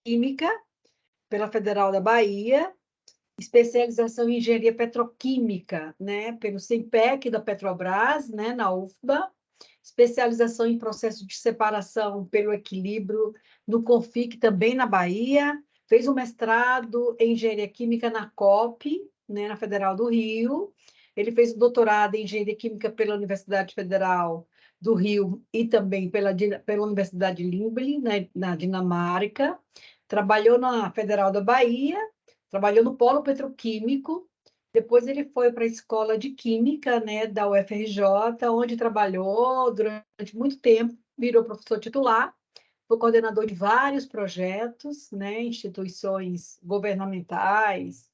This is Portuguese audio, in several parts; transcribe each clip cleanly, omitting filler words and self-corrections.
Química pela Federal da Bahia, especialização em Engenharia Petroquímica, né, pelo CEMPEC da Petrobras, né, na UFBA, especialização em processo de separação pelo Equilíbrio no CONFIC, também na Bahia, fez um mestrado em Engenharia Química na COP, né, na Federal do Rio, ele fez um doutorado em Engenharia Química pela Universidade Federal do Rio e também pela Universidade de Limbli, né, na Dinamarca, trabalhou na Federal da Bahia, trabalhou no Polo Petroquímico, depois ele foi para a Escola de Química, né, da UFRJ, onde trabalhou durante muito tempo, virou professor titular, foi coordenador de vários projetos, né, instituições governamentais,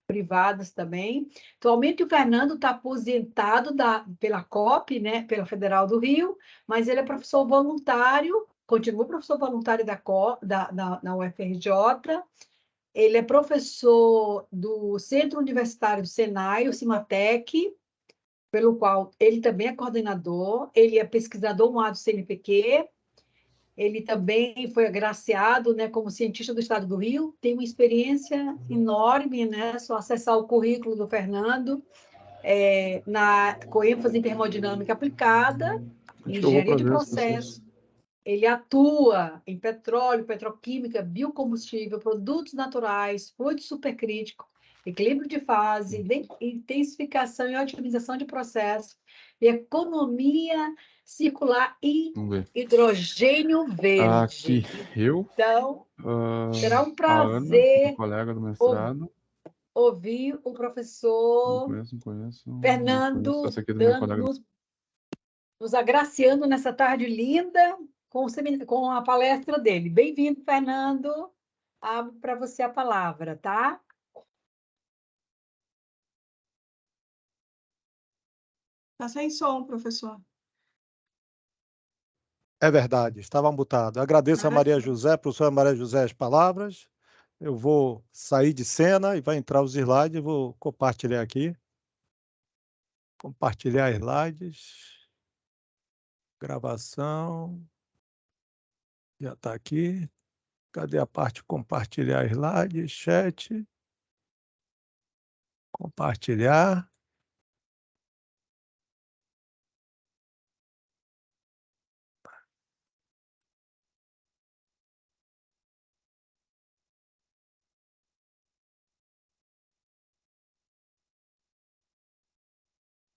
privadas também. Atualmente o Fernando está aposentado pela COP, né, pela Federal do Rio, mas ele é professor voluntário, continua professor voluntário na UFRJ, ele é professor do Centro Universitário do Senai, o Cimatec, pelo qual ele também é coordenador, ele é pesquisador do CNPq, ele também foi agraciado, né, como cientista do Estado do Rio, tem uma experiência enorme, né, só acessar o currículo do Fernando, com ênfase em termodinâmica aplicada, engenharia de processo. Ele atua em petróleo, petroquímica, biocombustível, produtos naturais, fluido supercrítico, equilíbrio de fase, intensificação e otimização de processo, e economia circular e hidrogênio verde. Aqui eu. Então, será um A Ana, prazer colega do mestrado. ouvir o professor Não conheço. Fernando Essa aqui é do meu colega. nos agraciando nessa tarde linda com a palestra dele. Bem-vindo, Fernando. Abro para você a palavra, tá? Está sem som, professor. É verdade, estava mutado. Agradeço a Maria José, professora Maria José, as palavras. Eu vou sair de cena e vai entrar os slides. Vou compartilhar aqui. Compartilhar slides. Gravação. Já está aqui. Cadê a parte compartilhar slides? Chat. Compartilhar.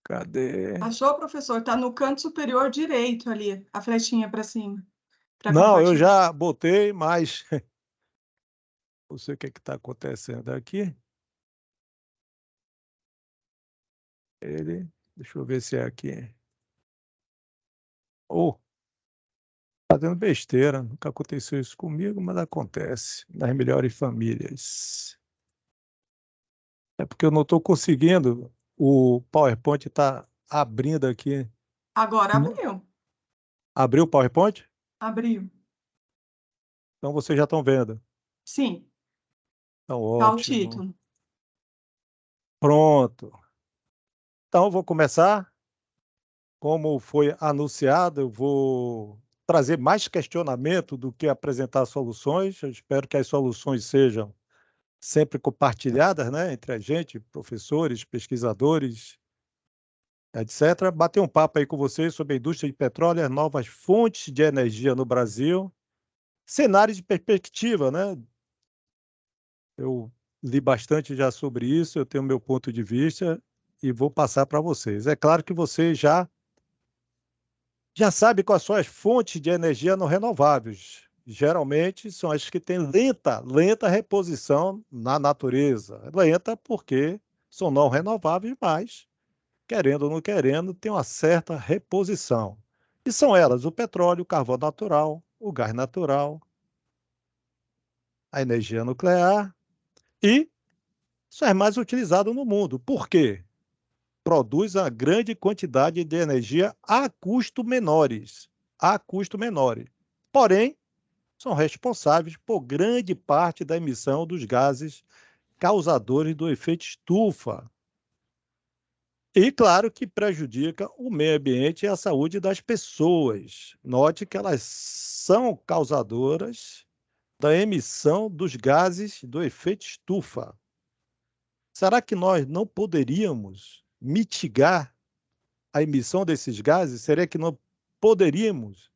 Cadê? Achou, professor? Está no canto superior direito ali, a flechinha para cima. Não, eu já botei, mas não sei o que está acontecendo aqui. Deixa eu ver se é aqui. Fazendo besteira, nunca aconteceu isso comigo, mas acontece nas melhores famílias. É porque eu não estou conseguindo, o PowerPoint está abrindo aqui. Agora abriu. Abriu o PowerPoint? Abriu. Então vocês já estão vendo? Sim. Então, Tá ótimo. o título. Pronto. Então, vou começar. Como foi anunciado, eu vou trazer mais questionamento do que apresentar soluções. Eu espero que as soluções sejam sempre compartilhadas, né, entre a gente, professores, pesquisadores, etc. Bater um papo aí com vocês sobre a indústria de petróleo e as novas fontes de energia no Brasil. Cenário de perspectiva, né? Eu li bastante já sobre isso, eu tenho meu ponto de vista e vou passar para vocês. É claro que vocês já sabem quais são as fontes de energia não renováveis. Geralmente são as que têm lenta reposição na natureza. Lenta porque são não renováveis, mas, querendo ou não querendo, tem uma certa reposição. E são elas o petróleo, o carvão natural, o gás natural, a energia nuclear e são as mais utilizadas no mundo. Por quê? Produz uma grande quantidade de energia a custo menores. A custo menores. Porém, são responsáveis por grande parte da emissão dos gases causadores do efeito estufa. E, claro, que prejudica o meio ambiente e a saúde das pessoas. Note que elas são causadoras da emissão dos gases do efeito estufa. Será que nós não poderíamos mitigar a emissão desses gases? Será que não poderíamos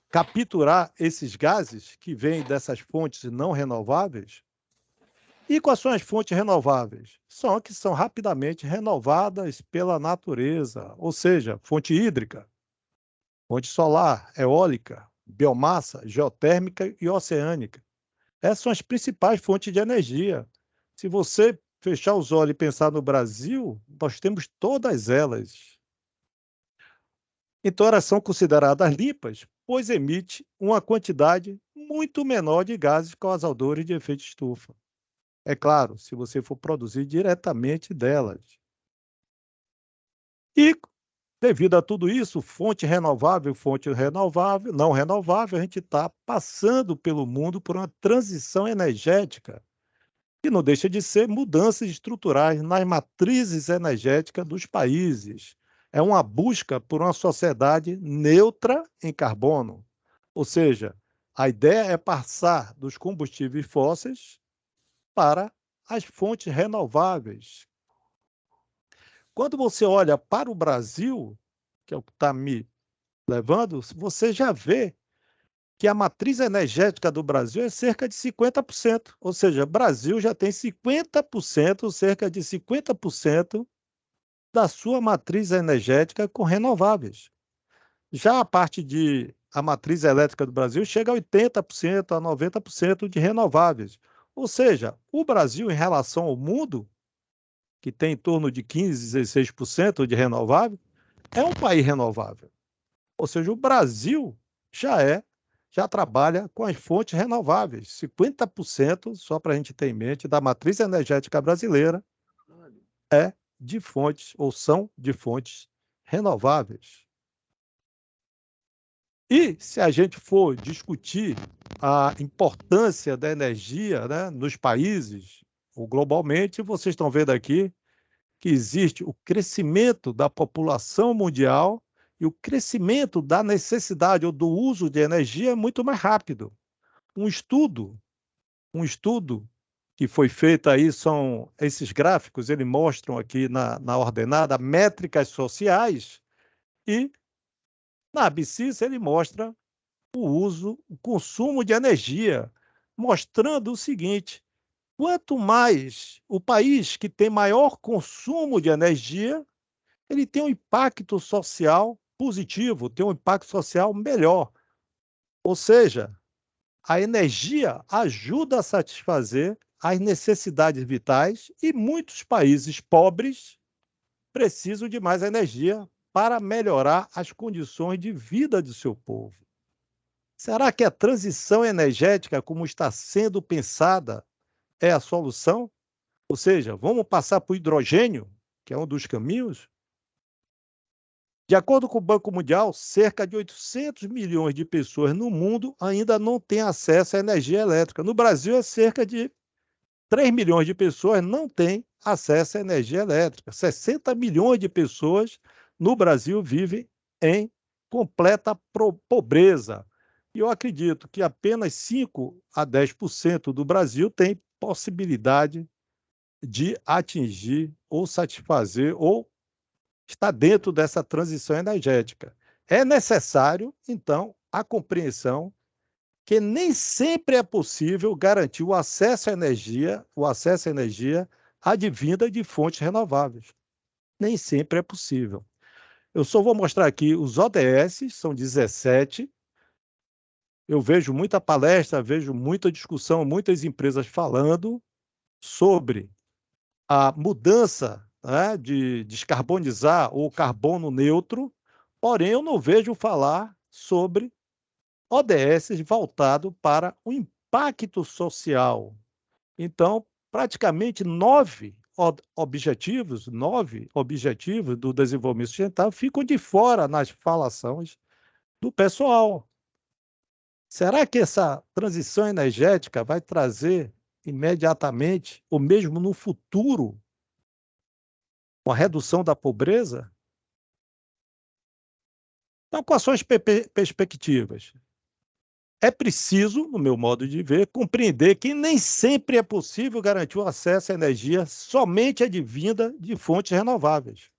capturar esses gases que vêm dessas fontes não renováveis? E quais são as fontes renováveis? São que são rapidamente renovadas pela natureza, ou seja, fonte hídrica, fonte solar, eólica, biomassa, geotérmica e oceânica. Essas são as principais fontes de energia. Se você fechar os olhos e pensar no Brasil, nós temos todas elas. Então, elas são consideradas limpas, pois emite uma quantidade muito menor de gases causadores de efeito estufa. É claro, se você for produzir diretamente delas. E, devido a tudo isso, fonte renovável, não renovável, a gente está passando pelo mundo por uma transição energética, que não deixa de ser mudanças estruturais nas matrizes energéticas dos países. É uma busca por uma sociedade neutra em carbono. Ou seja, a ideia é passar dos combustíveis fósseis para as fontes renováveis. Quando você olha para o Brasil, que é o que está me levando, você já vê que a matriz energética do Brasil é cerca de 50%. Ou seja, o Brasil já tem 50%, cerca de 50% da sua matriz energética com renováveis. Já a matriz elétrica do Brasil chega a 80%, a 90% de renováveis. Ou seja, o Brasil, em relação ao mundo, que tem em torno de 15%, 16% de renovável, é um país renovável. Ou seja, o Brasil já trabalha com as fontes renováveis. 50%, só para a gente ter em mente, da matriz energética brasileira é de fontes, ou são de fontes renováveis. E se a gente for discutir a importância da energia, né, nos países, ou globalmente, vocês estão vendo aqui que existe o crescimento da população mundial e o crescimento da necessidade ou do uso de energia é muito mais rápido. Um estudo que foi feito aí, são esses gráficos, eles mostram aqui na ordenada métricas sociais, e na ABCIS ele mostra o consumo de energia, mostrando o seguinte: quanto mais o país que tem maior consumo de energia, ele tem um impacto social positivo, tem um impacto social melhor. Ou seja, a energia ajuda a satisfazer as necessidades vitais e muitos países pobres precisam de mais energia para melhorar as condições de vida do seu povo. Será que a transição energética, como está sendo pensada, é a solução? Ou seja, vamos passar para o hidrogênio, que é um dos caminhos? De acordo com o Banco Mundial, cerca de 800 milhões de pessoas no mundo ainda não têm acesso à energia elétrica. No Brasil, cerca de 3 milhões de pessoas não têm acesso à energia elétrica. 60 milhões de pessoas no Brasil vivem em completa pobreza. E eu acredito que apenas 5 a 10% do Brasil tem possibilidade de atingir ou satisfazer ou está dentro dessa transição energética. É necessário, então, a compreensão que nem sempre é possível garantir o acesso à energia advinda de fontes renováveis. Nem sempre é possível. Eu só vou mostrar aqui os ODS, são 17. Eu vejo muita palestra, vejo muita discussão, muitas empresas falando sobre a mudança, né, de descarbonizar ou carbono neutro, porém eu não vejo falar sobre ODS voltado para o impacto social. Então, praticamente 9 objetivos do desenvolvimento sustentável ficam de fora nas falações do pessoal. Será que essa transição energética vai trazer imediatamente, ou mesmo no futuro, uma redução da pobreza? Então, quais são as perspectivas? é preciso, no meu modo de ver, compreender que nem sempre é possível garantir o acesso à energia somente advinda de fontes renováveis.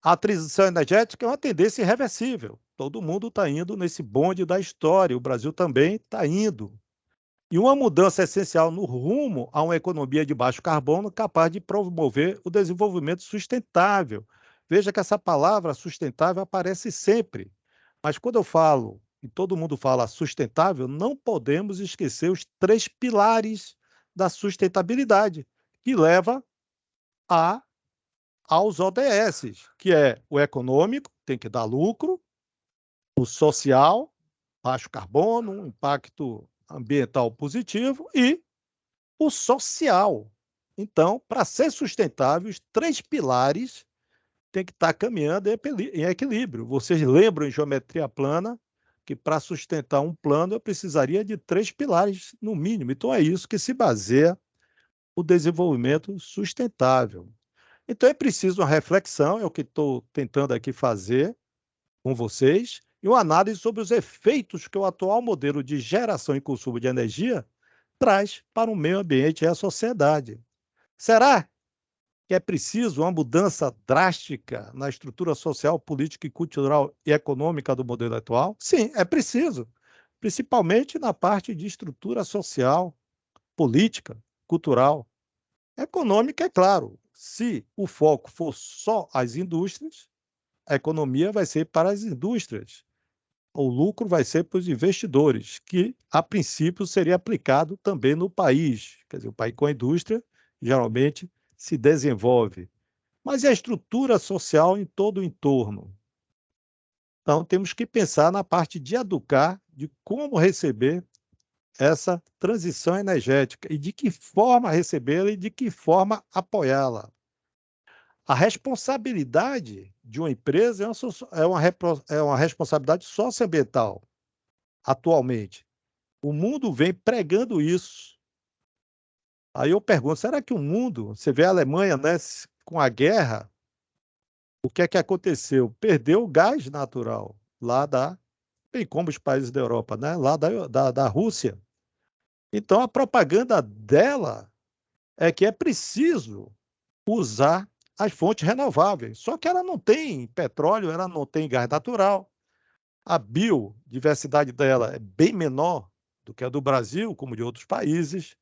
A transição energética é uma tendência irreversível. Todo mundo está indo nesse bonde da história, o Brasil também está indo. E uma mudança essencial no rumo a uma economia de baixo carbono capaz de promover o desenvolvimento sustentável. Veja que essa palavra sustentável aparece sempre. Mas quando eu falo, e todo mundo fala sustentável, não podemos esquecer os 3 pilares da sustentabilidade, que leva aos ODS, que é o econômico, tem que dar lucro, o social, baixo carbono, um impacto ambiental positivo, e o social. Então, para ser sustentável, os 3 pilares têm que estar caminhando em equilíbrio. Vocês lembram em geometria plana que para sustentar um plano eu precisaria de 3 pilares, no mínimo. Então, é isso que se baseia o desenvolvimento sustentável. Então, é preciso uma reflexão, é o que estou tentando aqui fazer com vocês, e uma análise sobre os efeitos que o atual modelo de geração e consumo de energia traz para o meio ambiente e a sociedade. Será que é preciso uma mudança drástica na estrutura social, política, cultural e econômica do modelo atual? Sim, é preciso, principalmente na parte de estrutura social, política, cultural. Econômica, é claro, se o foco for só as indústrias, a economia vai ser para as indústrias. O lucro vai ser para os investidores, que, a princípio, seria aplicado também no país. Quer dizer, o país com a indústria, geralmente, se desenvolve. Mas e a estrutura social em todo o entorno? Então, temos que pensar na parte de educar, de como receber essa transição energética e de que forma recebê-la e de que forma apoiá-la. A responsabilidade de uma empresa é uma responsabilidade socioambiental, atualmente. O mundo vem pregando isso. Aí eu pergunto, será que o mundo, você vê a Alemanha, né, com a guerra, o que é que aconteceu? Perdeu o gás natural, bem como os países da Europa, né, lá da Rússia. Então, a propaganda dela é que é preciso usar as fontes renováveis. Só que ela não tem petróleo, ela não tem gás natural. A biodiversidade dela é bem menor do que a do Brasil, como de outros países.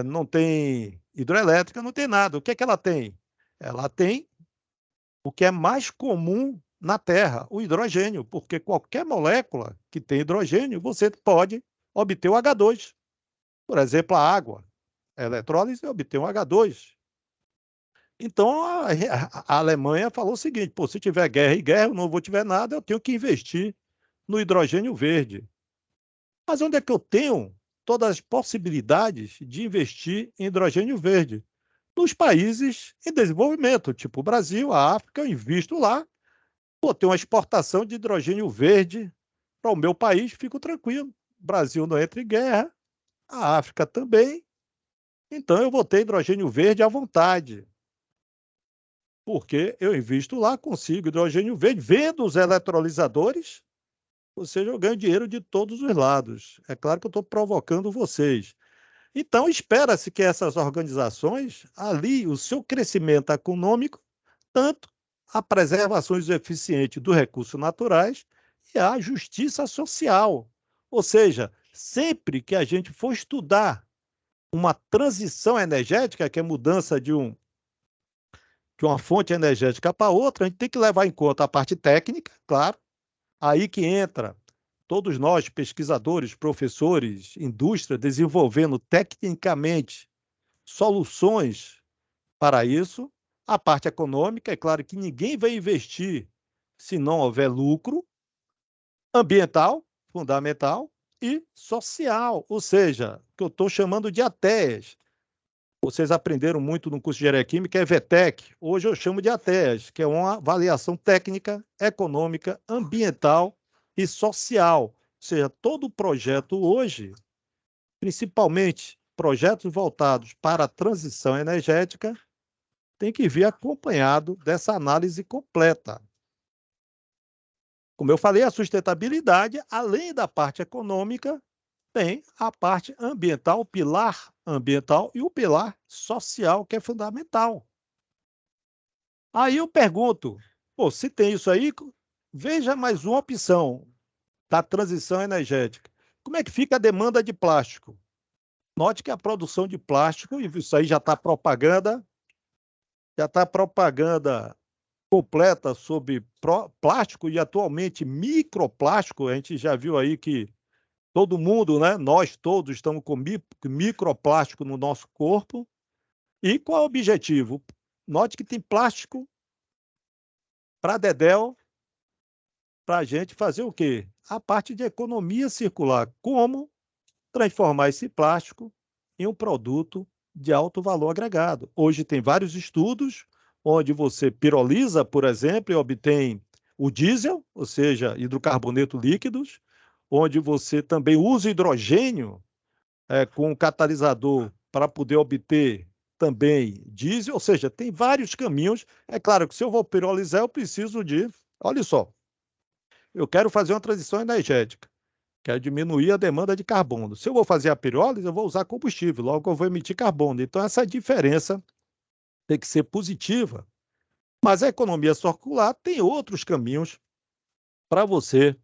Não tem hidrelétrica, não tem nada. O que é que ela tem? Ela tem o que é mais comum na Terra, o hidrogênio, porque qualquer molécula que tem hidrogênio, você pode obter o H2. Por exemplo, a água. A eletrólise obtém um H2. Então, a Alemanha falou o seguinte: pô, se tiver guerra e guerra, eu não vou tiver nada, eu tenho que investir no hidrogênio verde. Mas onde é que eu tenho todas as possibilidades de investir em hidrogênio verde? Nos países em desenvolvimento, tipo o Brasil, a África, eu invisto lá, vou ter uma exportação de hidrogênio verde para o meu país, fico tranquilo. O Brasil não entra em guerra, a África também, então eu vou ter hidrogênio verde à vontade. Porque eu invisto lá, consigo hidrogênio verde, vendo os eletrolisadores, ou seja, eu ganho dinheiro de todos os lados. É claro que eu estou provocando vocês. Então, espera-se que essas organizações aliem o seu crescimento econômico, tanto a preservação eficiente dos recursos naturais e a justiça social. Ou seja, sempre que a gente for estudar uma transição energética, que é mudança de uma fonte energética para outra, a gente tem que levar em conta a parte técnica, claro, aí que entra todos nós, pesquisadores, professores, indústria, desenvolvendo tecnicamente soluções para isso. A parte econômica, é claro que ninguém vai investir se não houver lucro, ambiental, fundamental, e social, ou seja, que eu estou chamando de ATEAs. Vocês aprenderam muito no curso de Engenharia Química, é VTEC. Hoje eu chamo de ATEAs, que é uma avaliação técnica, econômica, ambiental e social. Ou seja, todo projeto hoje, principalmente projetos voltados para a transição energética, tem que vir acompanhado dessa análise completa. Como eu falei, a sustentabilidade, além da parte econômica, tem a parte ambiental, o pilar ambiental e o pilar social, que é fundamental. Aí eu pergunto, pô, se tem isso aí, veja mais uma opção da transição energética. Como é que fica a demanda de plástico? Note que a produção de plástico, e isso aí já está propaganda completa sobre plástico e atualmente microplástico. A gente já viu aí que todo mundo, né? Nós todos estamos com microplástico no nosso corpo. E qual é o objetivo? Note que tem plástico para dedéu, para a gente fazer o quê? A parte de economia circular. Como transformar esse plástico em um produto de alto valor agregado. Hoje tem vários estudos onde você piroliza, por exemplo, e obtém o diesel, ou seja, hidrocarboneto líquidos, onde você também usa hidrogênio com um catalisador para poder obter também diesel, ou seja, tem vários caminhos. É claro que se eu vou pirolizar, eu preciso de, olha só, eu quero fazer uma transição energética, quero diminuir a demanda de carbono. Se eu vou fazer a pirólise, eu vou usar combustível, logo eu vou emitir carbono. Então, essa diferença tem que ser positiva. Mas a economia circular tem outros caminhos para você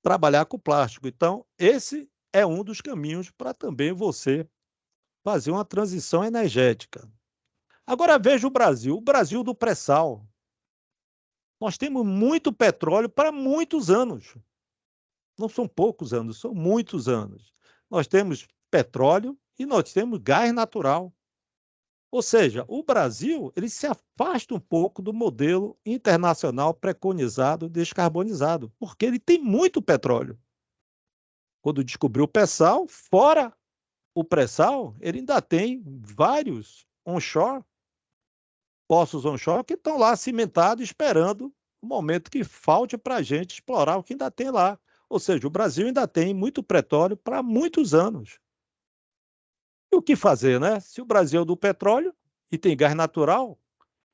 trabalhar com plástico. Então, esse é um dos caminhos para também você fazer uma transição energética. Agora veja o Brasil do pré-sal. Nós temos muito petróleo para muitos anos. Não são poucos anos, são muitos anos. Nós temos petróleo e nós temos gás natural. Ou seja, o Brasil ele se afasta um pouco do modelo internacional preconizado descarbonizado, porque ele tem muito petróleo. Quando descobriu o pré-sal, fora o pré-sal, ele ainda tem vários onshore, poços onshore, que estão lá cimentados, esperando o momento que falte para a gente explorar o que ainda tem lá. Ou seja, o Brasil ainda tem muito petróleo para muitos anos. E o que fazer, né? Se o Brasil é do petróleo e tem gás natural,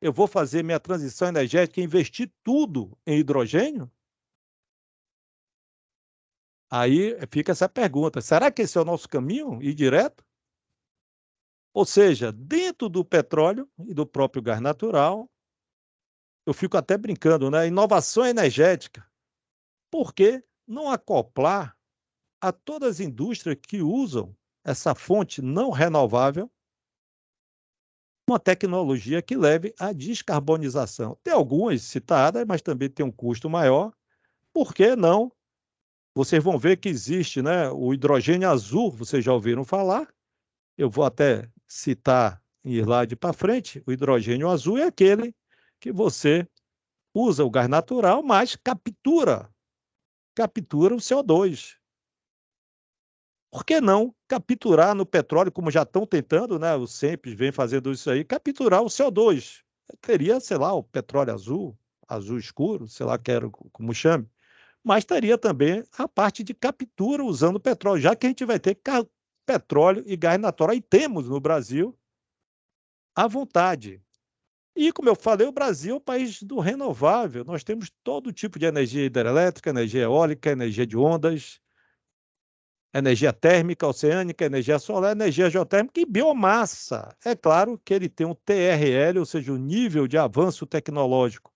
eu vou fazer minha transição energética e investir tudo em hidrogênio? Aí fica essa pergunta: será que esse é o nosso caminho, ir direto? Ou seja, dentro do petróleo e do próprio gás natural, eu fico até brincando, né? Inovação energética. Por que não acoplar a todas as indústrias que usam essa fonte não renovável uma tecnologia que leve à descarbonização? Tem algumas citadas, mas também tem um custo maior. Por que não? Vocês vão ver que existe, né, o hidrogênio azul, vocês já ouviram falar. Eu vou até citar em slide para frente. O hidrogênio azul é aquele que você usa o gás natural, mas captura o CO2. Por que não capturar no petróleo, como já estão tentando, né? O Cenpes vem fazendo isso aí, capturar o CO2. Teria, sei lá, o petróleo azul, azul escuro, sei lá, quero como chame, mas teria também a parte de captura usando petróleo, já que a gente vai ter petróleo e gás natural, e temos no Brasil à vontade. E, como eu falei, o Brasil é o país do renovável. Nós temos todo tipo de energia hidrelétrica, energia eólica, energia de ondas, energia térmica, oceânica, energia solar, energia geotérmica e biomassa. É claro que ele tem um TRL, ou seja, o nível de avanço tecnológico.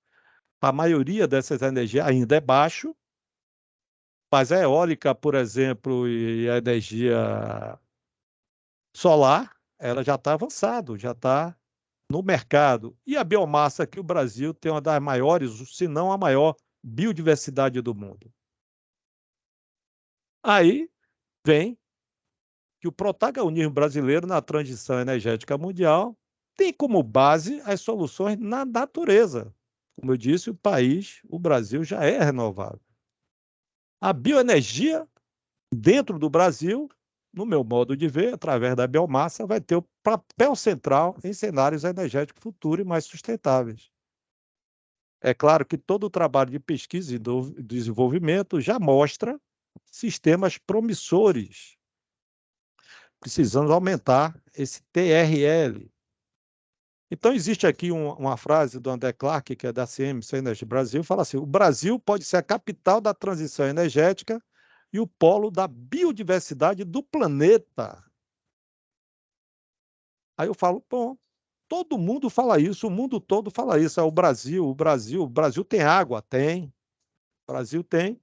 A maioria dessas energias ainda é baixo, mas a eólica, por exemplo, e a energia solar, ela já está avançado, já está no mercado. E a biomassa, que o Brasil tem uma das maiores, se não a maior, biodiversidade do mundo. Aí vem que o protagonismo brasileiro na transição energética mundial tem como base as soluções na natureza. Como eu disse, o Brasil já é renovável. A bioenergia dentro do Brasil, no meu modo de ver, através da biomassa, vai ter o papel central em cenários energéticos futuros e mais sustentáveis. É claro que todo o trabalho de pesquisa e desenvolvimento já mostra sistemas promissores. Precisamos aumentar esse TRL. Então, existe aqui uma frase do André Clark, que é da CMC Energy Brasil, fala assim: o Brasil pode ser a capital da transição energética e o polo da biodiversidade do planeta. Aí eu falo, bom, todo mundo fala isso, o mundo todo fala isso. É o Brasil, o Brasil tem água? Tem. O Brasil tem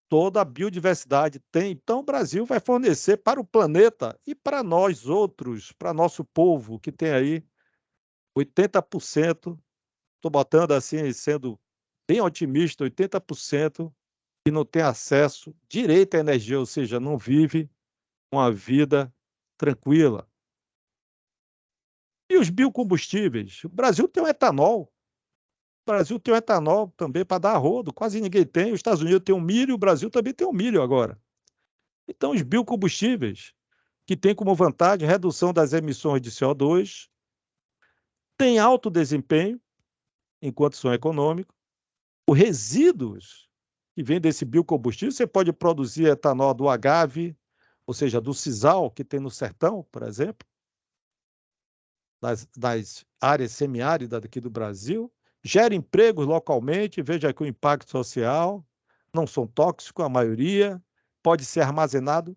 toda a biodiversidade, tem. Então, o Brasil vai fornecer para o planeta e para nós outros, para nosso povo, que tem aí 80%, estou botando assim, sendo bem otimista, 80% que não tem acesso direito à energia, ou seja, não vive uma vida tranquila. E os biocombustíveis? O Brasil tem o etanol. O Brasil tem o etanol também para dar rodo, quase ninguém tem. Os Estados Unidos têm o milho, o Brasil também tem o milho agora. Então, os biocombustíveis, que têm como vantagem a redução das emissões de CO2, têm alto desempenho, enquanto são econômicos. Os resíduos que vêm desse biocombustível, você pode produzir etanol do agave, ou seja, do sisal que tem no sertão, por exemplo, das áreas semiáridas aqui do Brasil, gera empregos localmente, veja aqui o impacto social, não são tóxicos a maioria, pode ser armazenado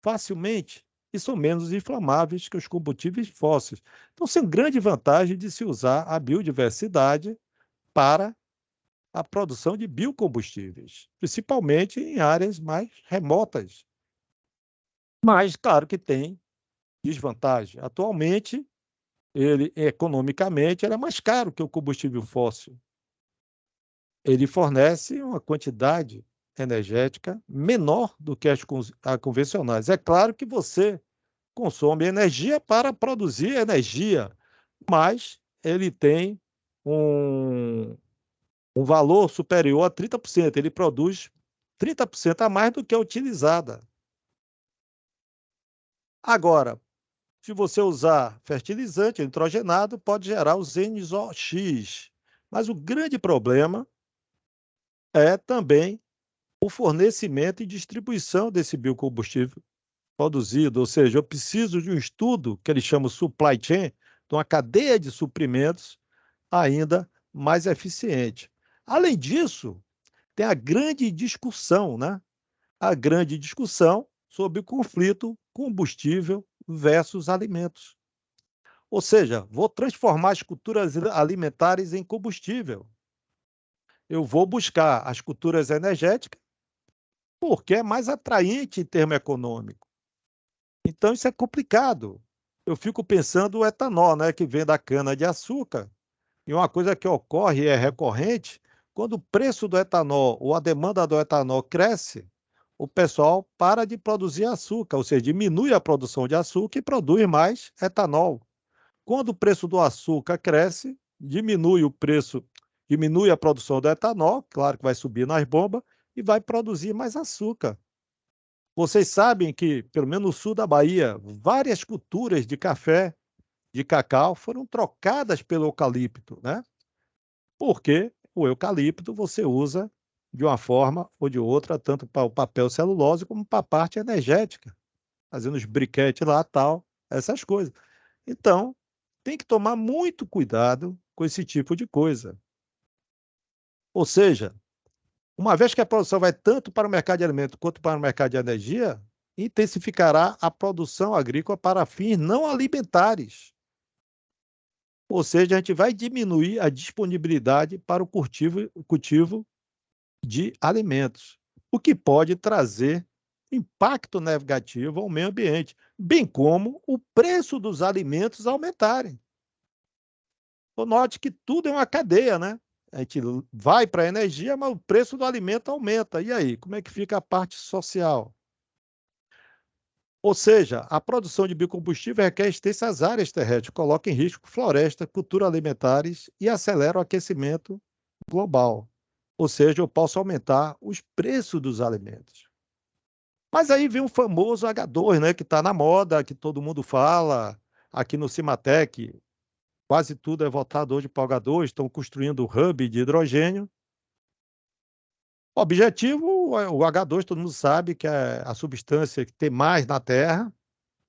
facilmente e são menos inflamáveis que os combustíveis fósseis. Então, são grande vantagem de se usar a biodiversidade para a produção de biocombustíveis, principalmente em áreas mais remotas. Mas, claro que tem desvantagem. Atualmente, ele economicamente ele é mais caro que o combustível fóssil. Ele fornece uma quantidade energética menor do que as convencionais. É claro que você consome energia para produzir energia, mas ele tem um valor superior a 30%. Ele produz 30% a mais do que é utilizada. Agora, se você usar fertilizante nitrogenado, pode gerar os NOx. Mas o grande problema é também o fornecimento e distribuição desse biocombustível produzido. Ou seja, eu preciso de um estudo que eles chamam supply chain, de uma cadeia de suprimentos ainda mais eficiente. Além disso, tem a grande discussão, né? A grande discussão sobre o conflito combustível versus alimentos. Ou seja, vou transformar as culturas alimentares em combustível. Eu vou buscar as culturas energéticas porque é mais atraente em termo econômico. Então, isso é complicado. Eu fico pensando o etanol, né, que vem da cana-de-açúcar. E uma coisa que ocorre e é recorrente, quando o preço do etanol ou a demanda do etanol cresce, o pessoal para de produzir açúcar, ou seja, diminui a produção de açúcar e produz mais etanol. Quando o preço do açúcar cresce, diminui a produção do etanol, claro que vai subir nas bombas, e vai produzir mais açúcar. Vocês sabem que, pelo menos no sul da Bahia, várias culturas de café, de cacau, foram trocadas pelo eucalipto, né? Porque o eucalipto você usa de uma forma ou de outra, tanto para o papel celulose como para a parte energética, fazendo os briquetes lá, tal, essas coisas. Então, tem que tomar muito cuidado com esse tipo de coisa. Ou seja, uma vez que a produção vai tanto para o mercado de alimentos quanto para o mercado de energia, intensificará a produção agrícola para fins não alimentares. Ou seja, a gente vai diminuir a disponibilidade para o cultivo de alimentos, o que pode trazer impacto negativo ao meio ambiente, bem como o preço dos alimentos aumentarem. Então, note que tudo é uma cadeia, né? A gente vai para a energia, mas o preço do alimento aumenta. E aí, como é que fica a parte social? Ou seja, a produção de biocombustível requer extensas áreas terrestres, coloca em risco floresta, culturas alimentares e acelera o aquecimento global. Ou seja, eu posso aumentar os preços dos alimentos. Mas aí vem o famoso H2, né, que está na moda, que todo mundo fala. Aqui no Cimatec, quase tudo é voltado hoje para o H2, estão construindo hub de hidrogênio. O objetivo, o H2, todo mundo sabe que é a substância que tem mais na Terra,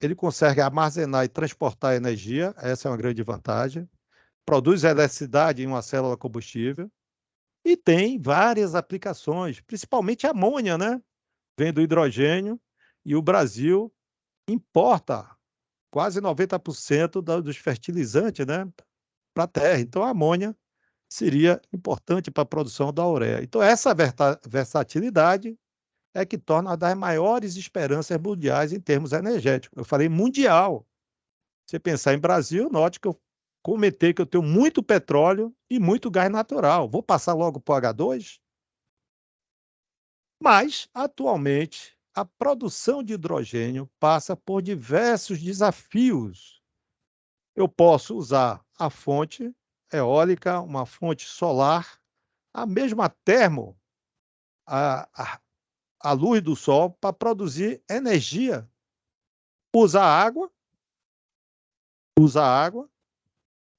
ele consegue armazenar e transportar energia, essa é uma grande vantagem, produz eletricidade em uma célula combustível, e tem várias aplicações, principalmente amônia, né? Vem do hidrogênio, e o Brasil importa quase 90% dos fertilizantes, né, para a terra. Então, a amônia seria importante para a produção da ureia. Então, essa versatilidade é que torna uma das maiores esperanças mundiais em termos energéticos. Eu falei mundial. Se você pensar em Brasil, note que eu comentei que eu tenho muito petróleo e muito gás natural. Vou passar logo para o H2? Mas, atualmente, a produção de hidrogênio passa por diversos desafios. Eu posso usar a fonte eólica, uma fonte solar, a mesma termo, a luz do sol, para produzir energia. Usa água,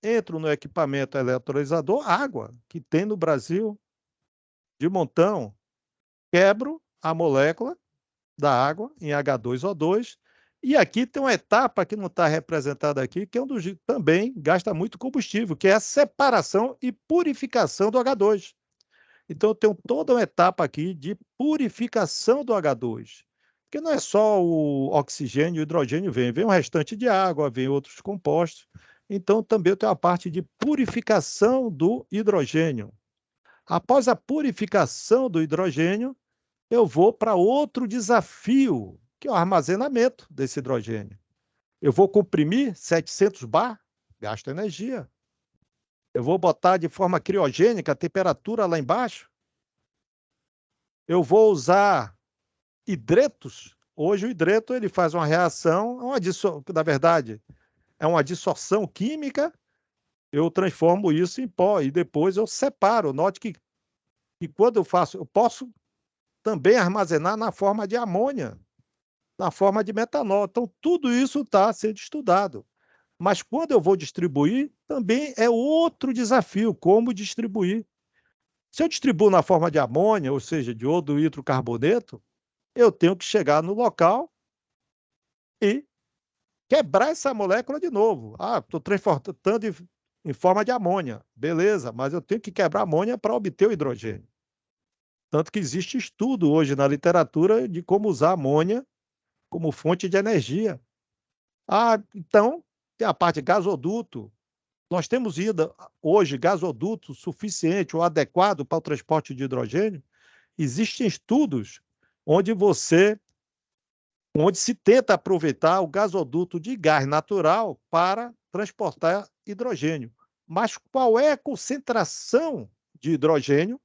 entro no equipamento eletrolisador, água, que tem no Brasil de montão, quebro a molécula da água em H2O2, e aqui tem uma etapa que não está representada aqui, que é também gasta muito combustível, que é a separação e purificação do H2. Então, eu tenho toda uma etapa aqui de purificação do H2, porque não é só o oxigênio e o hidrogênio vem um restante de água, vem outros compostos. Então, também eu tenho a parte de purificação do hidrogênio. Após a purificação do hidrogênio, eu vou para outro desafio, que é o armazenamento desse hidrogênio. Eu vou comprimir 700 bar, gasto energia. Eu vou botar de forma criogênica a temperatura lá embaixo. Eu vou usar hidretos. Hoje o hidreto ele faz uma reação, na verdade, é uma dissorção química. Eu transformo isso em pó e depois eu separo. Note que quando eu posso também armazenar na forma de amônia, na forma de metanol. Então, tudo isso está sendo estudado. Mas quando eu vou distribuir, também é outro desafio, como distribuir. Se eu distribuo na forma de amônia, ou seja, de iodo hidrocarboneto, eu tenho que chegar no local e quebrar essa molécula de novo. Estou transportando em forma de amônia. Beleza, mas eu tenho que quebrar a amônia para obter o hidrogênio. Tanto que existe estudo hoje na literatura de como usar a amônia como fonte de energia. Então, tem a parte de gasoduto. Nós temos hoje gasoduto suficiente ou adequado para o transporte de hidrogênio. Existem estudos onde se tenta aproveitar o gasoduto de gás natural para transportar hidrogênio. Mas qual é a concentração de hidrogênio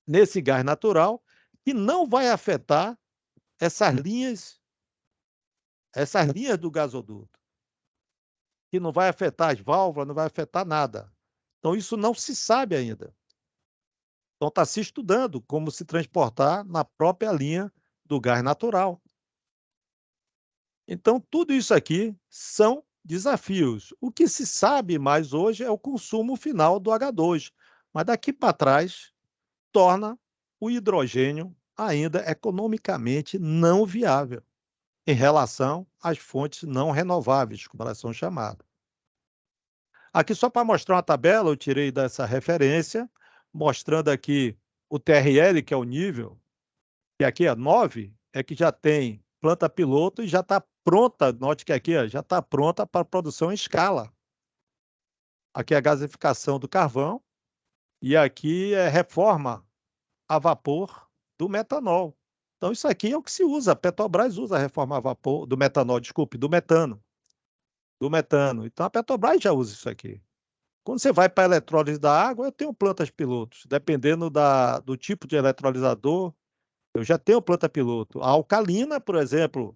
nesse gás natural que não vai afetar essas linhas do gasoduto, que não vai afetar as válvulas, não vai afetar nada. Então, isso não se sabe ainda. Então, está se estudando como se transportar na própria linha do gás natural. Então, tudo isso aqui são desafios. O que se sabe mais hoje é o consumo final do H2, mas daqui para trás torna o hidrogênio ainda economicamente não viável em relação às fontes não renováveis, como elas são chamadas. Aqui, só para mostrar uma tabela, eu tirei dessa referência, mostrando aqui o TRL, que é o nível, que aqui é 9, é que já tem planta piloto e já está pronta, note que aqui já está pronta para produção em escala. Aqui é a gasificação do carvão e aqui é reforma a vapor do metanol. Então, isso aqui é o que se usa. A Petrobras usa a reforma a vapor do metanol, desculpe, do metano. Então, a Petrobras já usa isso aqui. Quando você vai para a eletrólise da água, eu tenho plantas pilotos. Dependendo do tipo de eletrolisador, eu já tenho planta piloto. A alcalina, por exemplo,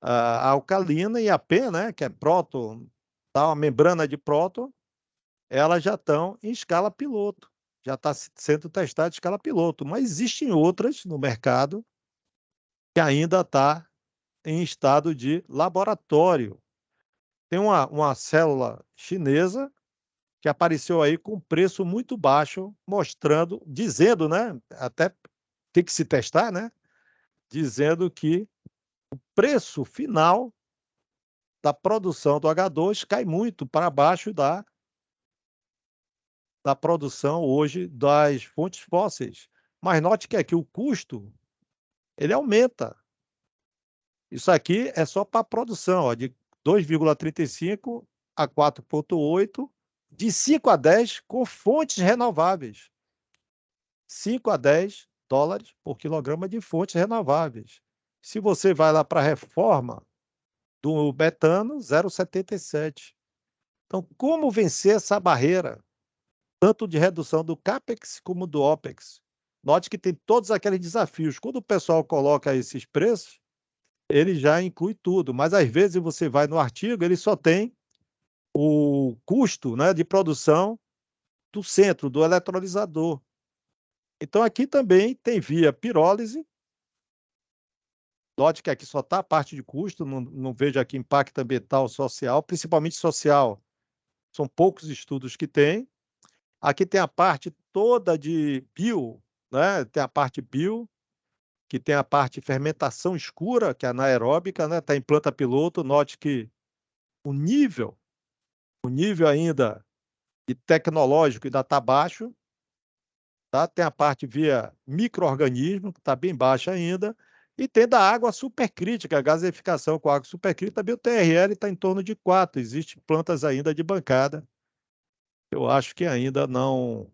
a alcalina e a P, né, que é próton, tá, uma membrana de próton, elas já estão em escala piloto. Já está sendo testada em escala piloto. Mas existem outras no mercado que ainda está em estado de laboratório. Tem uma célula chinesa que apareceu aí com preço muito baixo, dizendo, né, até tem que se testar, né, dizendo que o preço final da produção do H2 cai muito para baixo da produção hoje das fontes fósseis. Mas note que aqui o custo, ele aumenta. Isso aqui é só para a produção, ó, de 2,35 a 4,8, de 5 a 10 com fontes renováveis. 5 a 10 dólares por quilograma de fontes renováveis. Se você vai lá para a reforma do metano, 0,77. Então, como vencer essa barreira, tanto de redução do CAPEX como do OPEX? Note que tem todos aqueles desafios. Quando o pessoal coloca esses preços, ele já inclui tudo, mas às vezes você vai no artigo, ele só tem o custo, né, de produção do centro, do eletrolisador. Então, aqui também tem via pirólise. Note que aqui só está a parte de custo, não vejo aqui impacto ambiental, social, principalmente social. São poucos estudos que tem. Aqui tem a parte toda de bio, né? Tem a parte bio, que tem a parte de fermentação escura, que é anaeróbica, né? Está em planta piloto. Note que o nível ainda de tecnológico ainda está baixo. Tá? Tem a parte via micro-organismo, que está bem baixa ainda, e tem da água supercrítica, a gaseificação com água supercrítica, também o TRL está em torno de 4, existem plantas ainda de bancada. Eu acho que ainda não,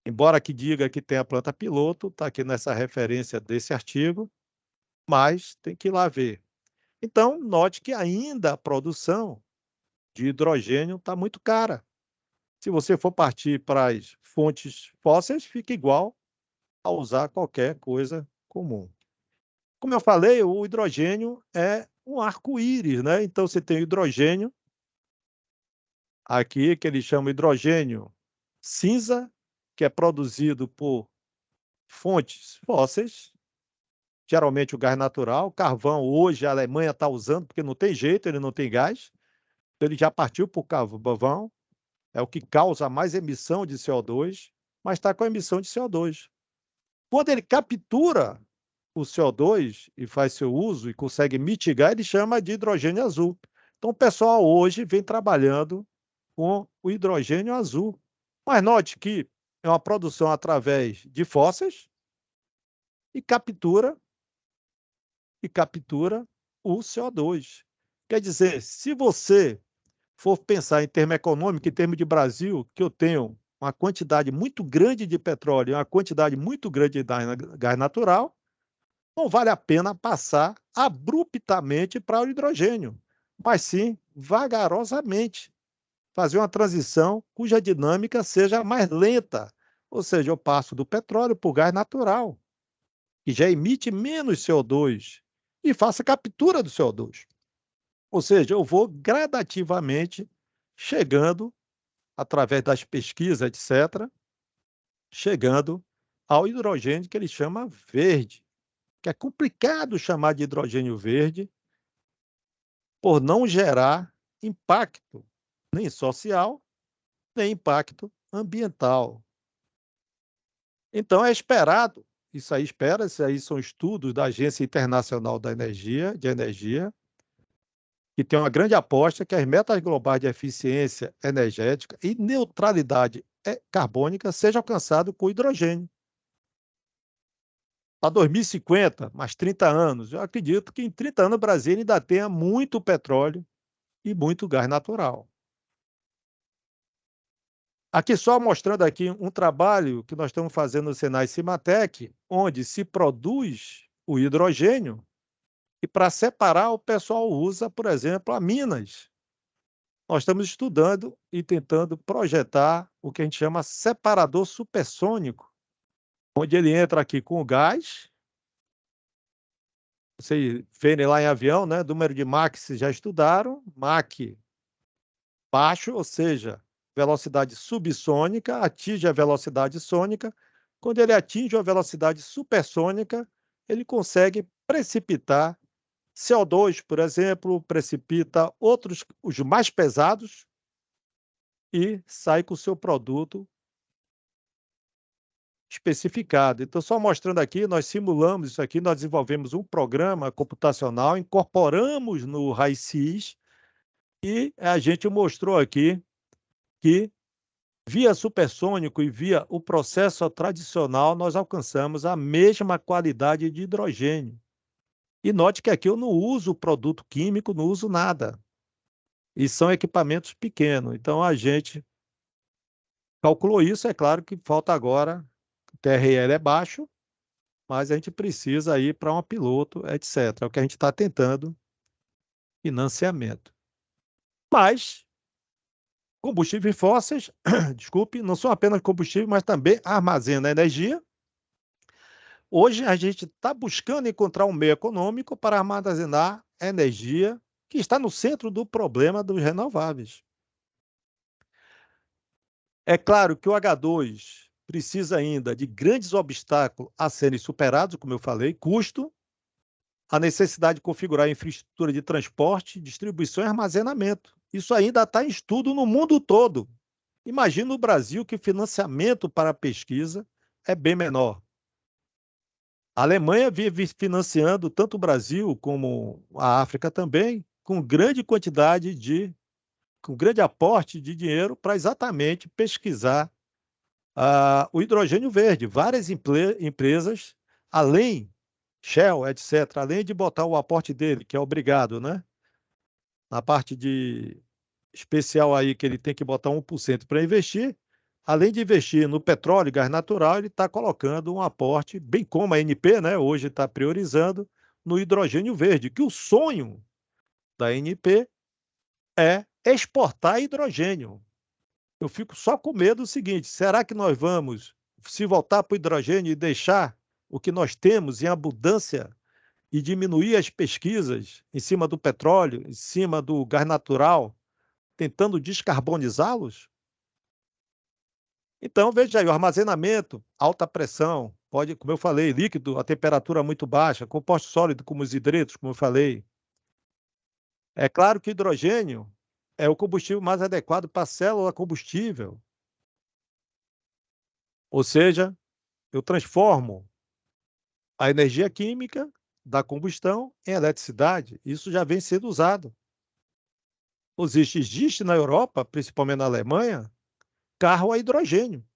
embora que diga que tem a planta piloto, está aqui nessa referência desse artigo, mas tem que ir lá ver. Então, note que ainda a produção de hidrogênio está muito cara. Se você for partir para as fontes fósseis, fica igual a usar qualquer coisa comum. Como eu falei, o hidrogênio é um arco-íris, né? Então, você tem o hidrogênio, aqui, que eles chamam hidrogênio cinza, que é produzido por fontes fósseis, geralmente o gás natural. Carvão, hoje, a Alemanha está usando, porque não tem jeito, ele não tem gás. Então, ele já partiu para o carvão, é o que causa mais emissão de CO2, mas está com emissão de CO2. Quando ele captura o CO2 e faz seu uso e consegue mitigar, ele chama de hidrogênio azul. Então, o pessoal hoje vem trabalhando com o hidrogênio azul. Mas note que é uma produção através de fósseis e captura o CO2. Quer dizer, se você for pensar em termo econômico, em termos de Brasil, que eu tenho uma quantidade muito grande de petróleo e uma quantidade muito grande de gás natural, não vale a pena passar abruptamente para o hidrogênio, mas sim vagarosamente fazer uma transição cuja dinâmica seja mais lenta. Ou seja, eu passo do petróleo para o gás natural, que já emite menos CO2, e faço a captura do CO2. Ou seja, eu vou gradativamente chegando, através das pesquisas, etc., chegando ao hidrogênio que ele chama verde, que é complicado chamar de hidrogênio verde por não gerar impacto nem social, nem impacto ambiental. Então, é esperado, isso aí são estudos da Agência Internacional de Energia, que tem uma grande aposta que as metas globais de eficiência energética e neutralidade carbônica sejam alcançadas com hidrogênio. Para 2050, mais 30 anos, eu acredito que em 30 anos o Brasil ainda tenha muito petróleo e muito gás natural. Aqui só mostrando aqui um trabalho que nós estamos fazendo no Senai Cimatec, onde se produz o hidrogênio e para separar o pessoal usa, por exemplo, aminas. Nós estamos estudando e tentando projetar o que a gente chama separador supersônico, onde ele entra aqui com o gás. Vocês verem lá em avião, né? Número de Mach vocês já estudaram, Mach baixo, ou seja, velocidade subsônica, atinge a velocidade sônica. Quando ele atinge a velocidade supersônica, ele consegue precipitar CO2, por exemplo, precipita outros, os mais pesados, e sai com o seu produto especificado. Então, só mostrando aqui, nós simulamos isso aqui, nós desenvolvemos um programa computacional, incorporamos no RAICIS e a gente mostrou aqui que via supersônico e via o processo tradicional, nós alcançamos a mesma qualidade de hidrogênio. E note que aqui eu não uso produto químico, não uso nada. E são equipamentos pequenos. Então, a gente calculou isso. É claro que falta agora, o TRL é baixo, mas a gente precisa ir para um piloto, etc. É o que a gente está tentando, financiamento. Mas combustíveis fósseis, desculpe, não são apenas combustíveis, mas também armazenam energia. Hoje a gente está buscando encontrar um meio econômico para armazenar energia que está no centro do problema dos renováveis. É claro que o H2 precisa ainda de grandes obstáculos a serem superados, como eu falei, custo, a necessidade de configurar a infraestrutura de transporte, distribuição e armazenamento. Isso ainda está em estudo no mundo todo. Imagina no Brasil que financiamento para a pesquisa é bem menor. A Alemanha vive financiando tanto o Brasil como a África também, com grande aporte de dinheiro para exatamente pesquisar o hidrogênio verde. Várias empresas, além, Shell, etc., além de botar o aporte dele, que é obrigado, né? Na parte de especial aí, que ele tem que botar 1% para investir, além de investir no petróleo e gás natural, ele está colocando um aporte, bem como a ANP, né, hoje está priorizando, no hidrogênio verde, que o sonho da ANP é exportar hidrogênio. Eu fico só com medo do seguinte: será que nós vamos se voltar para o hidrogênio e deixar o que nós temos em abundância e diminuir as pesquisas em cima do petróleo, em cima do gás natural, tentando descarbonizá-los? Então, veja aí, o armazenamento, alta pressão, pode, como eu falei, líquido, a temperatura muito baixa, composto sólido, como os hidretos, como eu falei. É claro que o hidrogênio é o combustível mais adequado para a célula combustível. Ou seja, eu transformo a energia química da combustão em eletricidade. Isso já vem sendo usado. Existe na Europa, principalmente na Alemanha, carro a hidrogênio.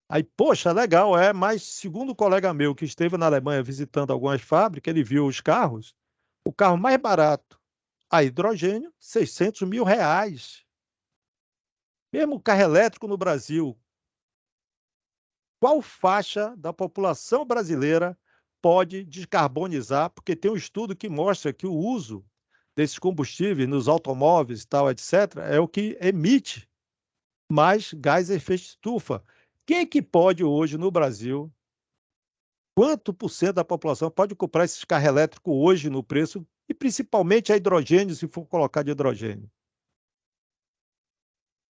Aí, poxa, legal, mas segundo um colega meu que esteve na Alemanha visitando algumas fábricas, ele viu os carros, o carro mais barato a hidrogênio, 600 mil reais. Mesmo o carro elétrico no Brasil, qual faixa da população brasileira pode descarbonizar? Porque tem um estudo que mostra que o uso desses combustíveis nos automóveis, tal, etc., é o que emite mais gás de efeito estufa. Quem que pode hoje no Brasil, quanto por cento da população pode comprar esses carros elétricos hoje no preço, e principalmente a hidrogênio, se for colocar de hidrogênio?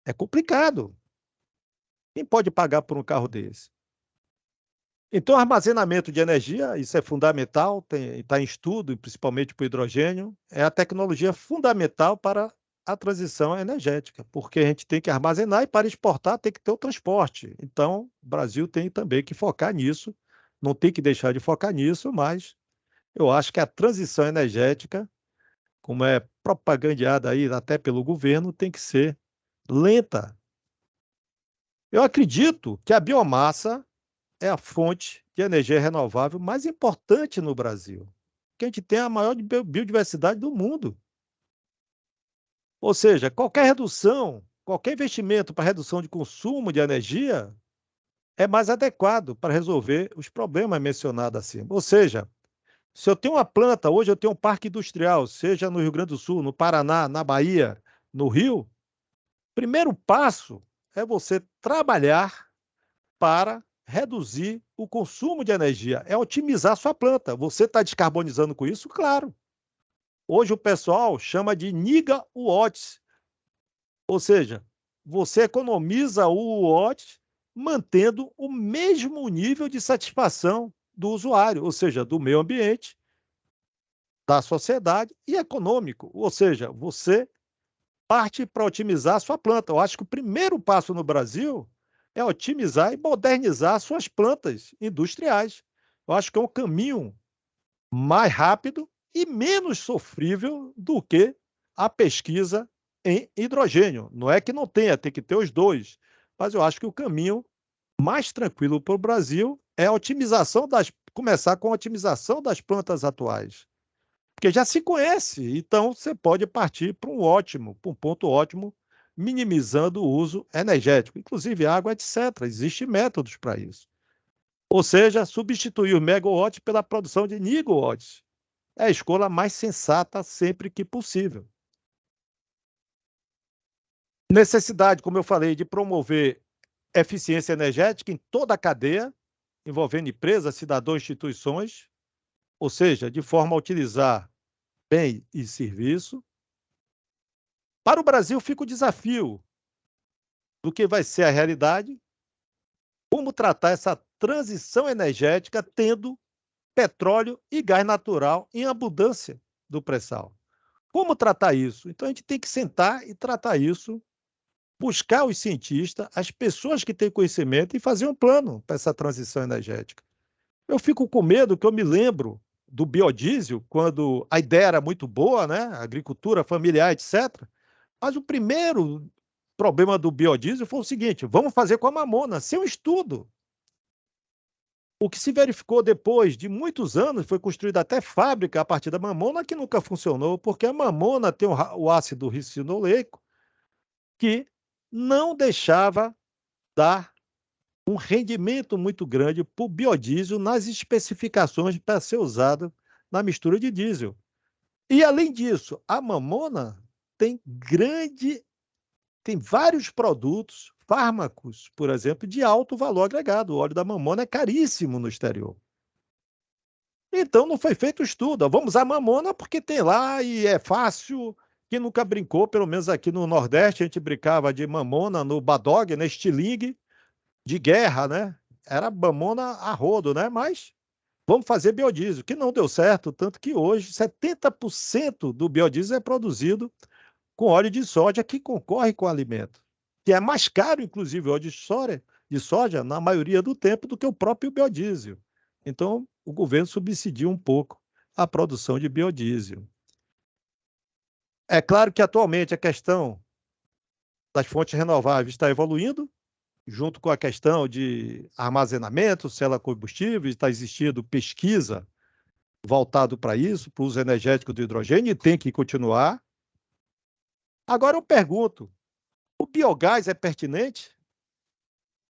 É complicado. Quem pode pagar por um carro desse? Então, armazenamento de energia, isso é fundamental, está em estudo, principalmente para o hidrogênio, é a tecnologia fundamental para a transição energética, porque a gente tem que armazenar e para exportar tem que ter o transporte. Então, o Brasil tem também que focar nisso, não tem que deixar de focar nisso, mas eu acho que a transição energética, como é propagandeada aí até pelo governo, tem que ser lenta. Eu acredito que a biomassa é a fonte de energia renovável mais importante no Brasil, que a gente tem a maior biodiversidade do mundo. Ou seja, qualquer redução, qualquer investimento para redução de consumo de energia é mais adequado para resolver os problemas mencionados acima. Ou seja, se eu tenho uma planta, hoje eu tenho um parque industrial, seja no Rio Grande do Sul, no Paraná, na Bahia, no Rio, o primeiro passo é você trabalhar para reduzir o consumo de energia, é otimizar sua planta. Você está descarbonizando com isso? Claro. Hoje o pessoal chama de gigawatts, ou seja, você economiza o watt mantendo o mesmo nível de satisfação do usuário, ou seja, do meio ambiente, da sociedade e econômico. Ou seja, você parte para otimizar a sua planta. Eu acho que o primeiro passo no Brasil é otimizar e modernizar suas plantas industriais. Eu acho que é um caminho mais rápido e menos sofrível do que a pesquisa em hidrogênio. Não é que não tenha, tem que ter os dois, mas eu acho que o caminho mais tranquilo para o Brasil é a otimização começar com a otimização das plantas atuais. Porque já se conhece, então você pode partir para um ponto ótimo, minimizando o uso energético, inclusive água, etc. Existem métodos para isso. Ou seja, substituir os megawatts pela produção de gigawatts. É a escolha mais sensata sempre que possível. Necessidade, como eu falei, de promover eficiência energética em toda a cadeia, envolvendo empresas, cidadãos, instituições, ou seja, de forma a utilizar bem e serviço. Para o Brasil fica o desafio do que vai ser a realidade, como tratar essa transição energética tendo petróleo e gás natural em abundância do pré-sal. Como tratar isso? Então a gente tem que sentar e tratar isso, buscar os cientistas, as pessoas que têm conhecimento e fazer um plano para essa transição energética. Eu fico com medo que eu me lembro do biodiesel, quando a ideia era muito boa, né? Agricultura familiar, etc. Mas o primeiro problema do biodiesel foi o seguinte: vamos fazer com a mamona, sem um estudo. O que se verificou depois de muitos anos, foi construída até fábrica a partir da mamona, que nunca funcionou, porque a mamona tem o ácido ricinoleico, que não deixava dar um rendimento muito grande para o biodiesel nas especificações para ser usado na mistura de diesel. E, além disso, a mamona tem vários produtos, fármacos, por exemplo, de alto valor agregado. O óleo da mamona é caríssimo no exterior. Então, não foi feito estudo. Vamos usar mamona porque tem lá e é fácil. Quem nunca brincou, pelo menos aqui no Nordeste, a gente brincava de mamona no badog, né, estilingue, de guerra, né? Era mamona a rodo, né? Mas vamos fazer biodiesel, que não deu certo, tanto que hoje 70% do biodiesel é produzido com óleo de soja, que concorre com o alimento, que é mais caro, inclusive, o óleo de soja, na maioria do tempo, do que o próprio biodiesel. Então, o governo subsidia um pouco a produção de biodiesel. É claro que, atualmente, a questão das fontes renováveis está evoluindo, junto com a questão de armazenamento, célula combustível, está existindo pesquisa voltado para isso, para o uso energético do hidrogênio, e tem que continuar. Agora eu pergunto, o biogás é pertinente?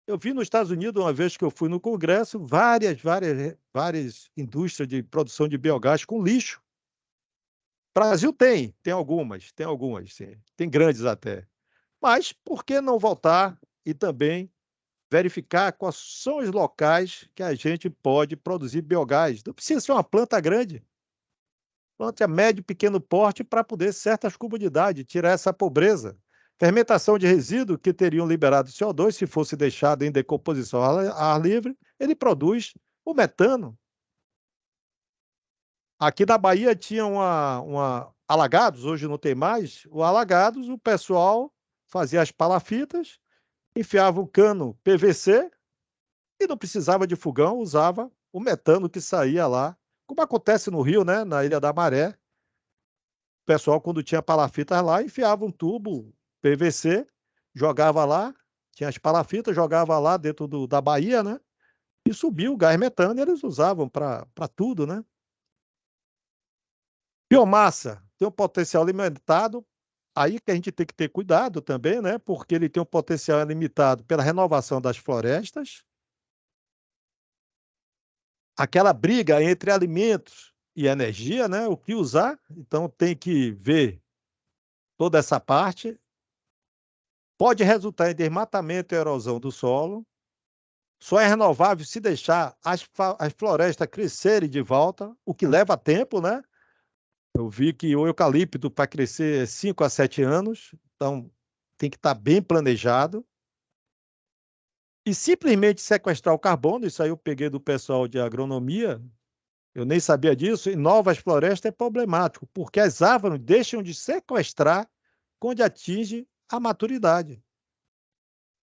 Eu vi nos Estados Unidos, uma vez que eu fui no Congresso, várias indústrias de produção de biogás com lixo. Brasil tem algumas, sim, tem grandes até. Mas por que não voltar e também verificar quais são os locais que a gente pode produzir biogás? Não precisa ser uma planta grande. Planta médio e pequeno porte para poder certas comunidades, tirar essa pobreza. Fermentação de resíduo que teriam liberado CO2, se fosse deixado em decomposição ao ar livre, ele produz o metano. Aqui na Bahia tinha uma Alagados, hoje não tem mais. O Alagados, o pessoal fazia as palafitas, enfiava o cano PVC e não precisava de fogão, usava o metano que saía lá, como acontece no Rio, né, na Ilha da Maré. O pessoal, quando tinha palafitas lá, enfiava um tubo PVC, jogava lá, tinha as palafitas, jogava lá dentro da baía, né? E subiu o gás metano e eles usavam para tudo, né? Biomassa tem um potencial limitado, aí que a gente tem que ter cuidado também, né? Porque ele tem um potencial limitado pela renovação das florestas, aquela briga entre alimentos e energia, né? O que usar, então tem que ver toda essa parte. Pode resultar em desmatamento e erosão do solo. Só é renovável se deixar as florestas crescerem de volta, o que leva tempo, né? Eu vi que o eucalipto, para crescer, é 5 a 7 anos, então tem que estar bem planejado. E simplesmente sequestrar o carbono, isso aí eu peguei do pessoal de agronomia, eu nem sabia disso, em novas florestas é problemático, porque as árvores deixam de sequestrar quando atinge a maturidade.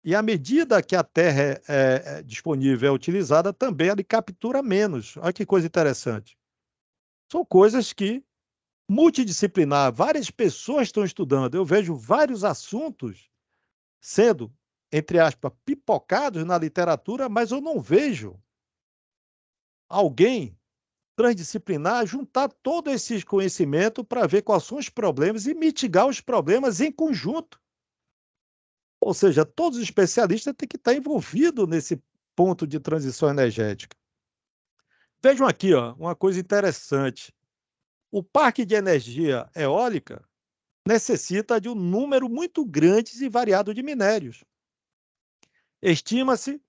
E à medida que a terra disponível é utilizada, também ele captura menos. Olha que coisa interessante. São coisas que multidisciplinar, várias pessoas estão estudando. Eu vejo vários assuntos sendo, entre aspas, pipocados na literatura, mas eu não vejo alguém transdisciplinar juntar todo esse conhecimento para ver quais são os problemas e mitigar os problemas em conjunto. Ou seja, todos os especialistas têm que estar envolvidos nesse ponto de transição energética. Vejam aqui, ó, uma coisa interessante. O parque de energia eólica necessita de um número muito grande e variado de minérios. Estima-se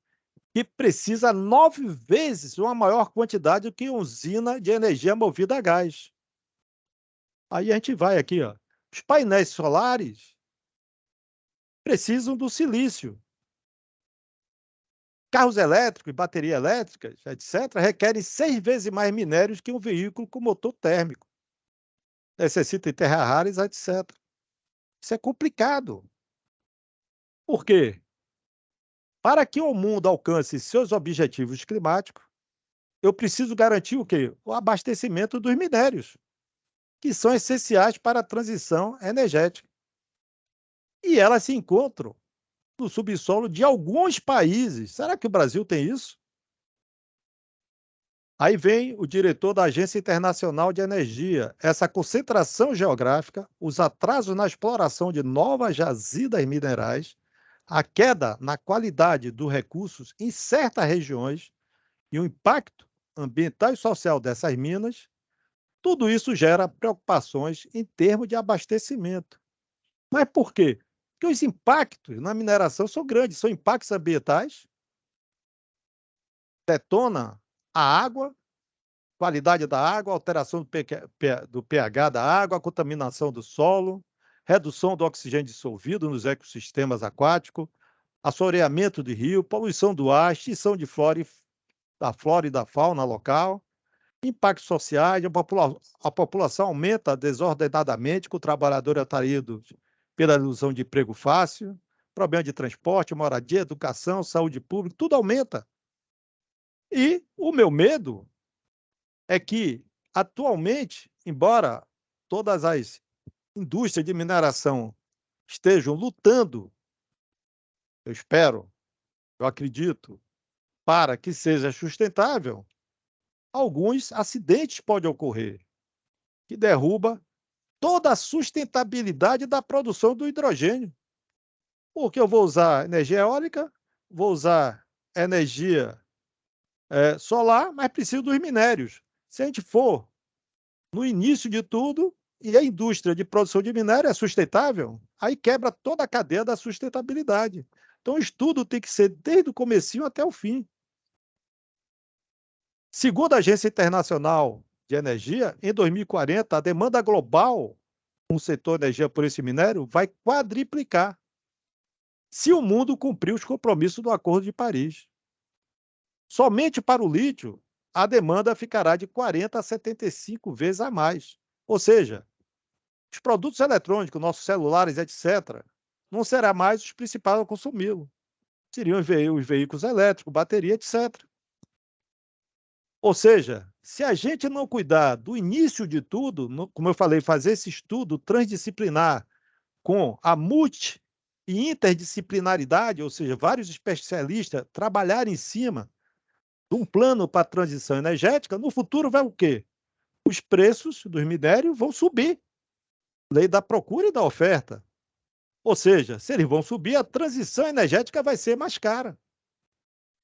que precisa 9 vezes uma maior quantidade do que uma usina de energia movida a gás. Aí a gente vai aqui, ó. Os painéis solares precisam do silício. Carros elétricos, baterias elétricas, etc., requerem 6 vezes mais minérios que um veículo com motor térmico. Necessita de terras raras, etc. Isso é complicado. Por quê? Para que o mundo alcance seus objetivos climáticos, eu preciso garantir o quê? O abastecimento dos minérios, que são essenciais para a transição energética. E elas se encontram no subsolo de alguns países. Será que o Brasil tem isso? Aí vem o diretor da Agência Internacional de Energia. Essa concentração geográfica, os atrasos na exploração de novas jazidas minerais, a queda na qualidade dos recursos em certas regiões e o impacto ambiental e social dessas minas, tudo isso gera preocupações em termos de abastecimento. Mas por quê? Porque os impactos na mineração são grandes, são impactos ambientais, detona a água, qualidade da água, alteração do pH da água, a contaminação do solo, redução do oxigênio dissolvido nos ecossistemas aquáticos, assoreamento de rio, poluição do ar, extinção de da flora e da fauna local, impactos sociais, a população aumenta desordenadamente, com o trabalhador atraído pela ilusão de emprego fácil, problema de transporte, moradia, educação, saúde pública, tudo aumenta. E o meu medo é que, atualmente, embora todas as indústrias de mineração estejam lutando, eu espero, eu acredito, para que seja sustentável, alguns acidentes podem ocorrer, que derruba toda a sustentabilidade da produção do hidrogênio. Porque eu vou usar energia eólica, vou usar energia solar, mas preciso dos minérios. Se a gente for no início de tudo, e a indústria de produção de minério é sustentável, aí quebra toda a cadeia da sustentabilidade. Então, o estudo tem que ser desde o comecinho até o fim. Segundo a Agência Internacional de Energia, em 2040, a demanda global no setor de energia por esse minério vai quadriplicar, se o mundo cumprir os compromissos do Acordo de Paris. Somente para o lítio, a demanda ficará de 40 a 75 vezes a mais. Ou seja, os produtos eletrônicos, nossos celulares, etc., não será mais os principais a consumi-lo. Seriam os veículos elétricos, bateria, etc. Ou seja, se a gente não cuidar do início de tudo, como eu falei, fazer esse estudo transdisciplinar com a multi e interdisciplinaridade, ou seja, vários especialistas trabalharem em cima de um plano para a transição energética, no futuro vai o quê? Os preços dos minérios vão subir. Lei da procura e da oferta. Ou seja, se eles vão subir, a transição energética vai ser mais cara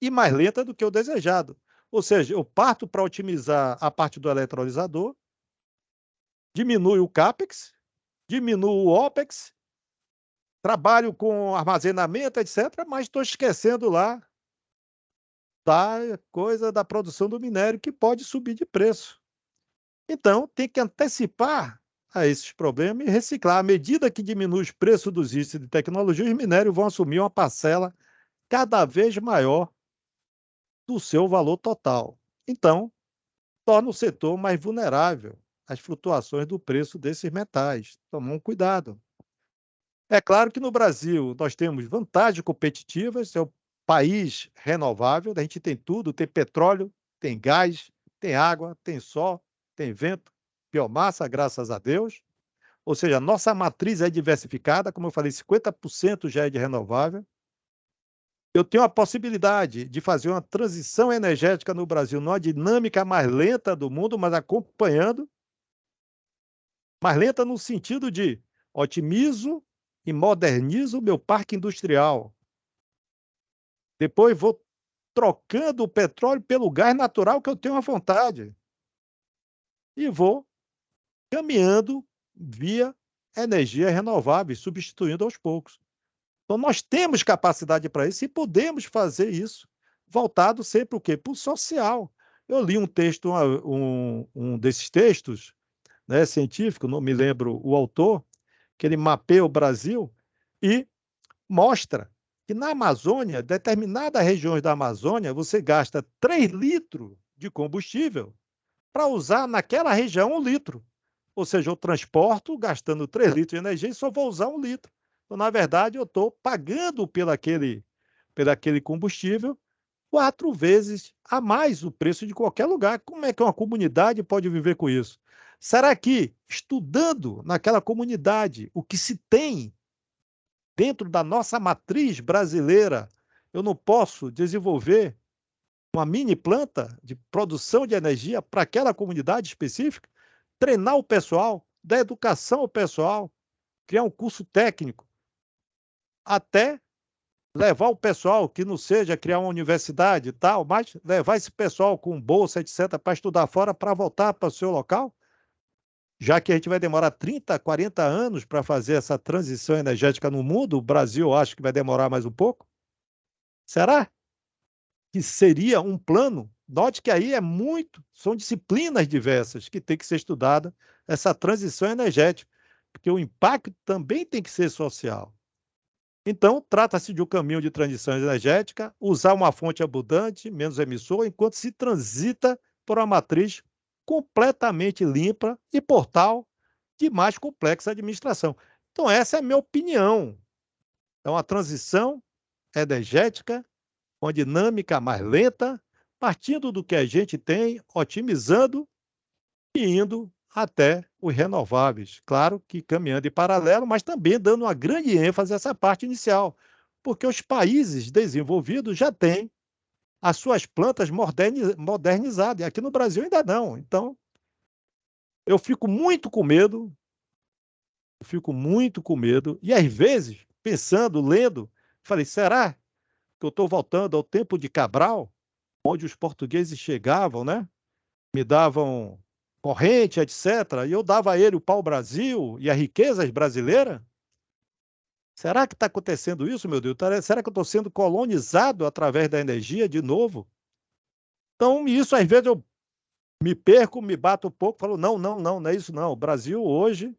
e mais lenta do que o desejado. Ou seja, eu parto para otimizar a parte do eletrolisador, diminui o CAPEX, diminui o OPEX, trabalho com armazenamento, etc., mas estou esquecendo lá da coisa da produção do minério que pode subir de preço. Então, tem que antecipar a esses problemas e reciclar. À medida que diminui os preços dos itens de tecnologia, os minérios vão assumir uma parcela cada vez maior do seu valor total. Então, torna o setor mais vulnerável às flutuações do preço desses metais. Tomar um cuidado. É claro que no Brasil nós temos vantagens competitivas, é o país renovável, a gente tem tudo, tem petróleo, tem gás, tem água, tem sol, tem vento, biomassa, graças a Deus. Ou seja, a nossa matriz é diversificada, como eu falei, 50% já é de renovável. Eu tenho a possibilidade de fazer uma transição energética no Brasil, numa dinâmica mais lenta do mundo, mas acompanhando, mais lenta no sentido de otimizo e modernizo o meu parque industrial. Depois vou trocando o petróleo pelo gás natural que eu tenho à vontade. E vou caminhando via energia renovável, substituindo aos poucos. Então, nós temos capacidade para isso e podemos fazer isso, voltado sempre o quê? Para o social. Eu li um texto, um desses textos, né, científico, não me lembro o autor, que ele mapeia o Brasil e mostra que na Amazônia, determinadas regiões da Amazônia, você gasta 3 litros de combustível para usar naquela região 1 litro. Ou seja, eu transporto gastando 3 litros de energia e só vou usar 1 litro. Então, na verdade, eu estou pagando pelaquele combustível 4 vezes a mais o preço de qualquer lugar. Como é que uma comunidade pode viver com isso? Será que, estudando naquela comunidade o que se tem dentro da nossa matriz brasileira, eu não posso desenvolver uma mini planta de produção de energia para aquela comunidade específica, treinar o pessoal, dar educação ao pessoal, criar um curso técnico, até levar o pessoal, que não seja criar uma universidade e tal, mas levar esse pessoal com bolsa, etc., para estudar fora, para voltar para o seu local, já que a gente vai demorar 30, 40 anos para fazer essa transição energética no mundo, o Brasil acho que vai demorar mais um pouco. Será que seria um plano? Note que aí são disciplinas diversas que tem que ser estudada essa transição energética, porque o impacto também tem que ser social. Então, trata-se de um caminho de transição energética, usar uma fonte abundante, menos emissora, enquanto se transita por uma matriz completamente limpa e portal de mais complexa administração. Então, essa é a minha opinião. É uma transição energética, uma dinâmica mais lenta, partindo do que a gente tem, otimizando e indo até os renováveis. Claro que caminhando em paralelo, mas também dando uma grande ênfase a essa parte inicial, porque os países desenvolvidos já têm as suas plantas modernizadas, e aqui no Brasil ainda não. Então, eu fico muito com medo, e às vezes, pensando, lendo, falei, será que eu estou voltando ao tempo de Cabral, onde os portugueses chegavam, né? Me davam corrente, etc., e eu dava a ele o pau-brasil e as riquezas brasileiras? Será que está acontecendo isso, meu Deus? Será que eu estou sendo colonizado através da energia de novo? Então, isso às vezes eu me perco, me bato um pouco, falo, não, não, não, não é isso não. O Brasil hoje,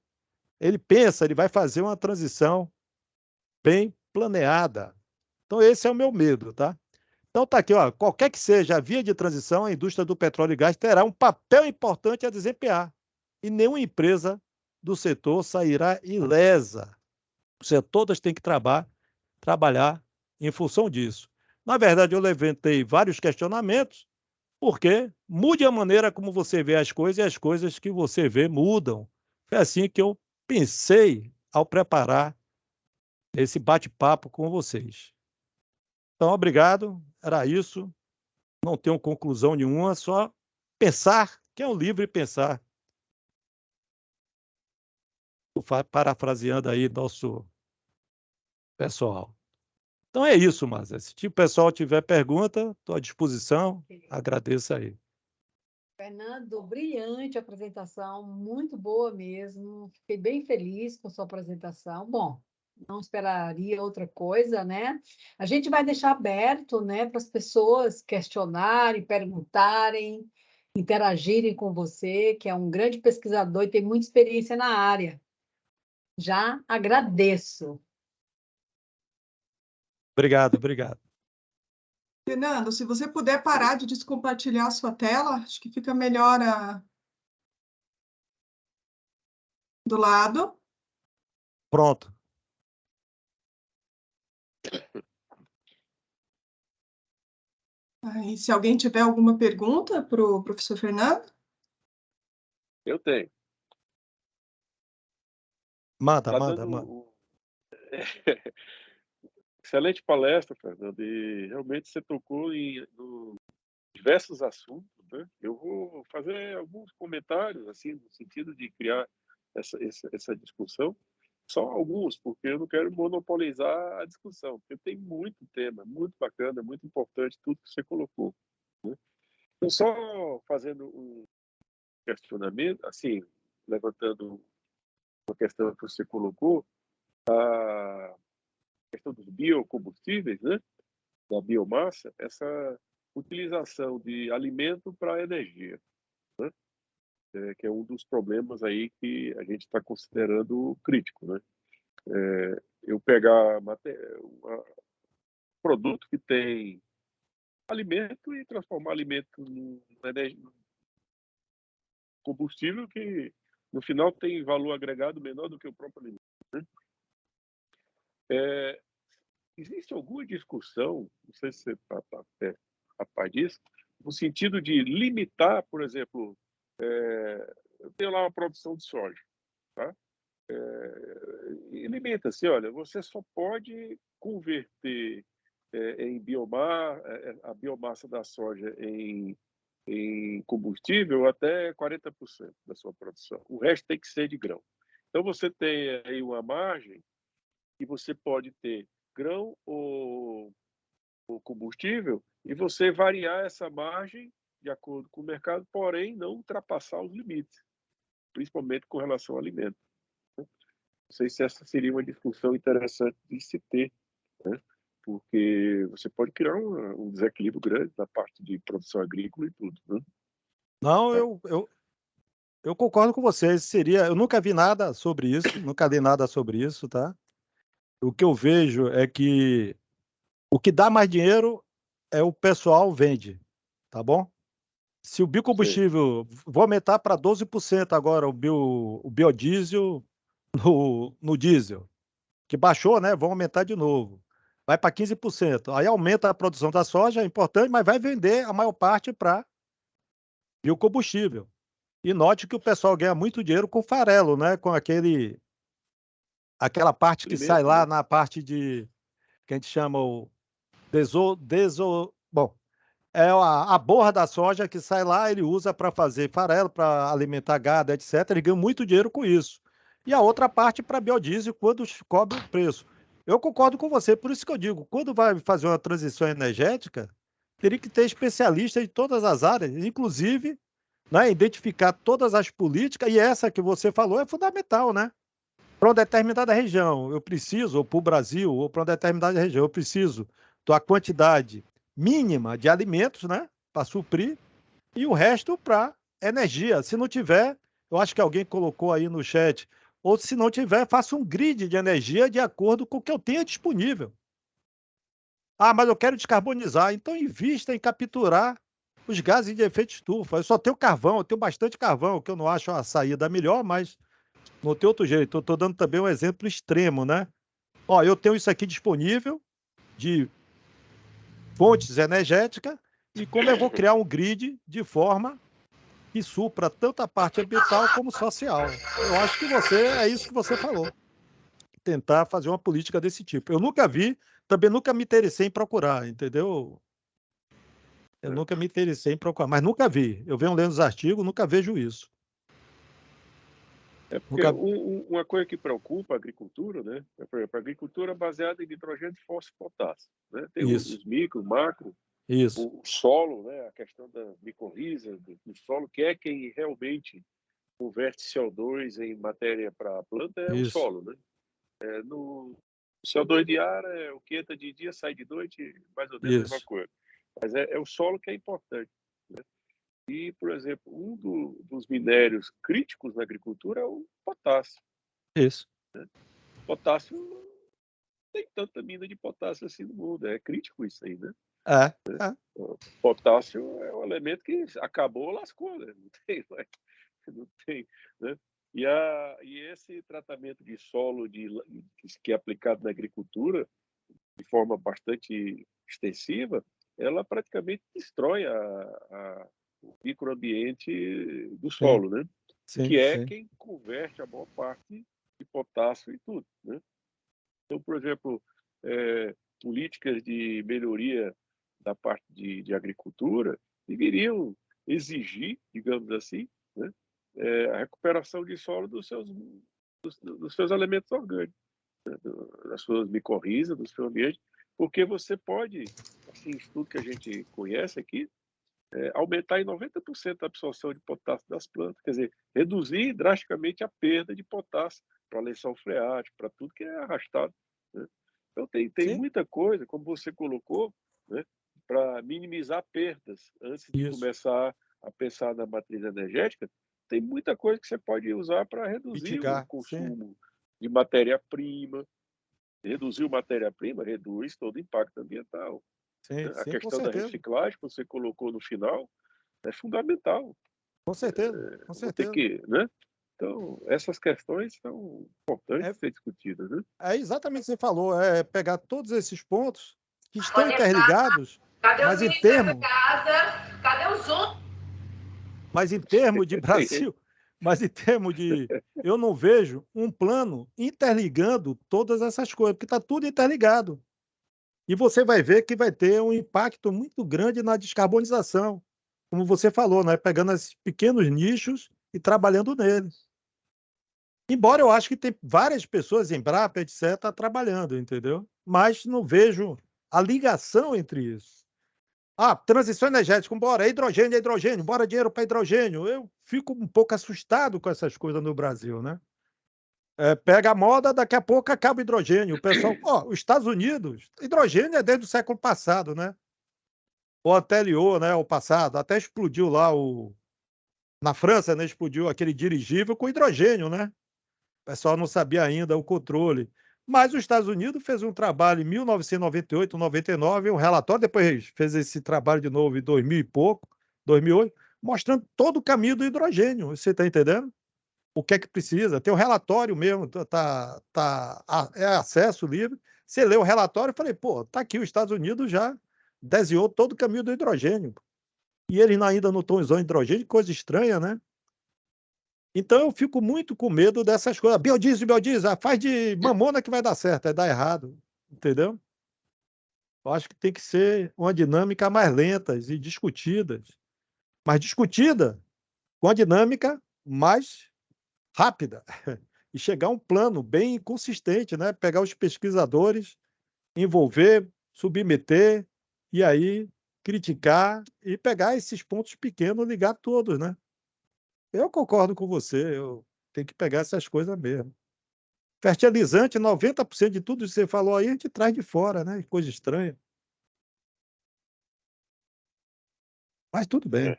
ele pensa, ele vai fazer uma transição bem planeada. Então, esse é o meu medo, tá? Então tá aqui, ó, qualquer que seja a via de transição, a indústria do petróleo e gás terá um papel importante a desempenhar. E nenhuma empresa do setor sairá ilesa. Ou seja, todas têm que trabalhar em função disso. Na verdade, eu levantei vários questionamentos, porque mude a maneira como você vê as coisas e as coisas que você vê mudam. Foi assim que eu pensei ao preparar esse bate-papo com vocês. Então, obrigado, era isso. Não tenho conclusão nenhuma, só pensar, que é um livre pensar. Parafraseando aí nosso pessoal. Então é isso, Márcia. Se o pessoal tiver pergunta, estou à disposição. Agradeço aí. Fernando, brilhante a apresentação, muito boa mesmo. Fiquei bem feliz com a sua apresentação. Bom, não esperaria outra coisa, né? A gente vai deixar aberto, né, para as pessoas questionarem, perguntarem, interagirem com você, que é um grande pesquisador e tem muita experiência na área. Já agradeço. Obrigado, obrigado. Fernando, se você puder parar de descompartilhar a sua tela, acho que fica melhor do lado. Pronto. E se alguém tiver alguma pergunta para o professor Fernando? Eu tenho. Manda, Tá manda, dando manda. excelente palestra, Fernando, e realmente você tocou diversos assuntos, né? Eu vou fazer alguns comentários, assim, no sentido de criar essa discussão, só alguns, porque eu não quero monopolizar a discussão, porque tem muito tema, muito bacana, muito importante tudo que você colocou, né? Então, só fazendo um questionamento, assim, levantando uma questão que você colocou, a questão dos biocombustíveis, né? Da biomassa, essa utilização de alimento para energia, né? Que é um dos problemas aí que a gente está considerando crítico, né? Eu pegar um produto que tem alimento e transformar alimento num combustível que no final tem valor agregado menor do que o próprio alimento, né? Existe alguma discussão, não sei se você está a par disso, no sentido de limitar, por exemplo, eu tenho lá uma produção de soja, tá? E limita assim, olha, você só pode converter em biomassa, a biomassa da soja em combustível até 40% da sua produção. O resto tem que ser de grão. Então você tem aí uma margem que você pode ter grão ou combustível e você variar essa margem de acordo com o mercado, porém não ultrapassar os limites, principalmente com relação ao alimento. Não sei se essa seria uma discussão interessante de se ter, né? Porque você pode criar um desequilíbrio grande na parte de produção agrícola e tudo, né? Não, eu concordo com vocês. Eu nunca vi nada sobre isso, nunca li nada sobre isso, tá? O que eu vejo é que o que dá mais dinheiro é o pessoal vende, tá bom? Se o Sei. biocombustível, vou aumentar para 12% agora o biodiesel no diesel, que baixou, né? Vão aumentar de novo. Vai para 15%. Aí aumenta a produção da soja, é importante, mas vai vender a maior parte para biocombustível. E note que o pessoal ganha muito dinheiro com farelo, né? Com aquela parte que sai Alimento, lá né? na parte de que a gente chama o bom, é a borra da soja que sai lá, ele usa para fazer farelo, para alimentar gado, etc. Ele ganha muito dinheiro com isso. E a outra parte para biodiesel, quando cobre o preço. Eu concordo com você, por isso que eu digo, quando vai fazer uma transição energética, teria que ter especialistas em todas as áreas, inclusive, né, identificar todas as políticas, e essa que você falou é fundamental, né? Para uma determinada região, eu preciso, ou para o Brasil, ou para uma determinada região, eu preciso da quantidade mínima de alimentos, né, para suprir, e o resto para energia. Se não tiver, eu acho que alguém colocou aí no chat, ou se não tiver, faça um grid de energia de acordo com o que eu tenha disponível. Ah, mas eu quero descarbonizar, então invista em capturar os gases de efeito estufa. Eu só tenho carvão, eu tenho bastante carvão, que eu não acho a saída melhor, mas não tem outro jeito. Eu estou dando também um exemplo extremo, né? Ó, eu tenho isso aqui disponível de fontes energéticas e como eu vou criar um grid de forma que supra tanto a parte ambiental como social. Eu acho que é isso que você falou. Tentar fazer uma política desse tipo. Eu nunca vi, também nunca me interessei em procurar, entendeu? Eu nunca me interessei em procurar, mas nunca vi. Eu venho lendo os artigos, nunca vejo isso. É porque Nunca... uma coisa que preocupa a agricultura, né? Por exemplo, a agricultura baseada em nitrogênio, fósforo e potássio, né? Tem Isso, os micro, macro, isso, o solo, né? A questão da micorriza do solo, que é quem realmente converte CO2 em matéria para a planta, é o isso, solo, né? No CO2 de ar é o que entra de dia, sai de noite, mais ou menos a mesma isso. coisa. Mas é o solo que é importante, né? E, por exemplo, dos minérios críticos na agricultura é o potássio. Isso. Potássio, não tem tanta mina de potássio assim no mundo, é crítico isso aí, né? É, é. O potássio é um elemento que acabou, lascou, né? Não tem mais, não tem, né? E esse tratamento de solo que é aplicado na agricultura de forma bastante extensiva, ela praticamente destrói o microambiente do Sim, solo, né? sim, Que é sim. quem converte a maior parte de potássio e tudo, né? Então, por exemplo, políticas de melhoria da parte de agricultura deveriam exigir, digamos assim, né, a recuperação de solo dos seus elementos orgânicos, né, das suas micorrizas, do seu ambiente, porque você pode, assim, estudo que a gente conhece aqui, aumentar em 90% a absorção de potássio das plantas, quer dizer, reduzir drasticamente a perda de potássio para lençol freático, para tudo que é arrastado, né? Então tem Sim, muita coisa, como você colocou, né, para minimizar perdas antes de isso. começar a pensar na matriz energética, tem muita coisa que você pode usar para reduzir o Mitigar, sim, consumo de matéria-prima. Reduzir o matéria-prima reduz todo o impacto ambiental, sim, né? A sim, com questão da certeza, reciclagem que você colocou no final é fundamental. com certeza, com Vou ter certeza. que, né? Então, essas questões são importantes É, de ser discutidas, né? é exatamente o que você falou, é pegar todos esses pontos que estão Conectar. interligados, Cadê os mas em ministros da termo, casa? Cadê os outros? mas em termo de Brasil, mas em termo de, eu não vejo um plano interligando todas essas coisas, porque está tudo interligado. E você vai ver que vai ter um impacto muito grande na descarbonização, como você falou, né? Pegando esses pequenos nichos e trabalhando neles. Embora eu acho que tem várias pessoas, Embrapa, etc., trabalhando, entendeu? Mas não vejo a ligação entre isso. Ah, transição energética, bora, hidrogênio, bora dinheiro para hidrogênio. Eu fico um pouco assustado com essas coisas no Brasil, né? Pega a moda, daqui a pouco acaba o hidrogênio. O pessoal, ó, os Estados Unidos, hidrogênio é desde o século passado, né? Ou anterior, né? O passado, até explodiu lá na França, né? Explodiu aquele dirigível com hidrogênio, né? O pessoal não sabia ainda o controle. Mas os Estados Unidos fez um trabalho em 1998, 99, um relatório, depois fez esse trabalho de novo em 2000 e pouco, 2008, mostrando todo o caminho do hidrogênio. Você está entendendo? O que é que precisa? Tem um relatório mesmo, é acesso livre. Você lê o relatório e falei, pô, tá aqui, os Estados Unidos já desenhou todo o caminho do hidrogênio. E eles ainda não estão usando hidrogênio, coisa estranha, né? Então eu fico muito com medo dessas coisas. Biodiesel, faz de mamona que vai dar certo, dar errado, entendeu? Eu acho que tem que ser uma dinâmica mais lenta e discutida, mas discutida com a dinâmica mais rápida e chegar a um plano bem consistente, né? Pegar os pesquisadores, envolver, submeter e aí criticar e pegar esses pontos pequenos e ligar todos, né? Eu concordo com você, eu tenho que pegar essas coisas mesmo. Fertilizante, 90% de tudo que você falou aí, a gente traz de fora, né? Coisa estranha. Mas tudo bem. É.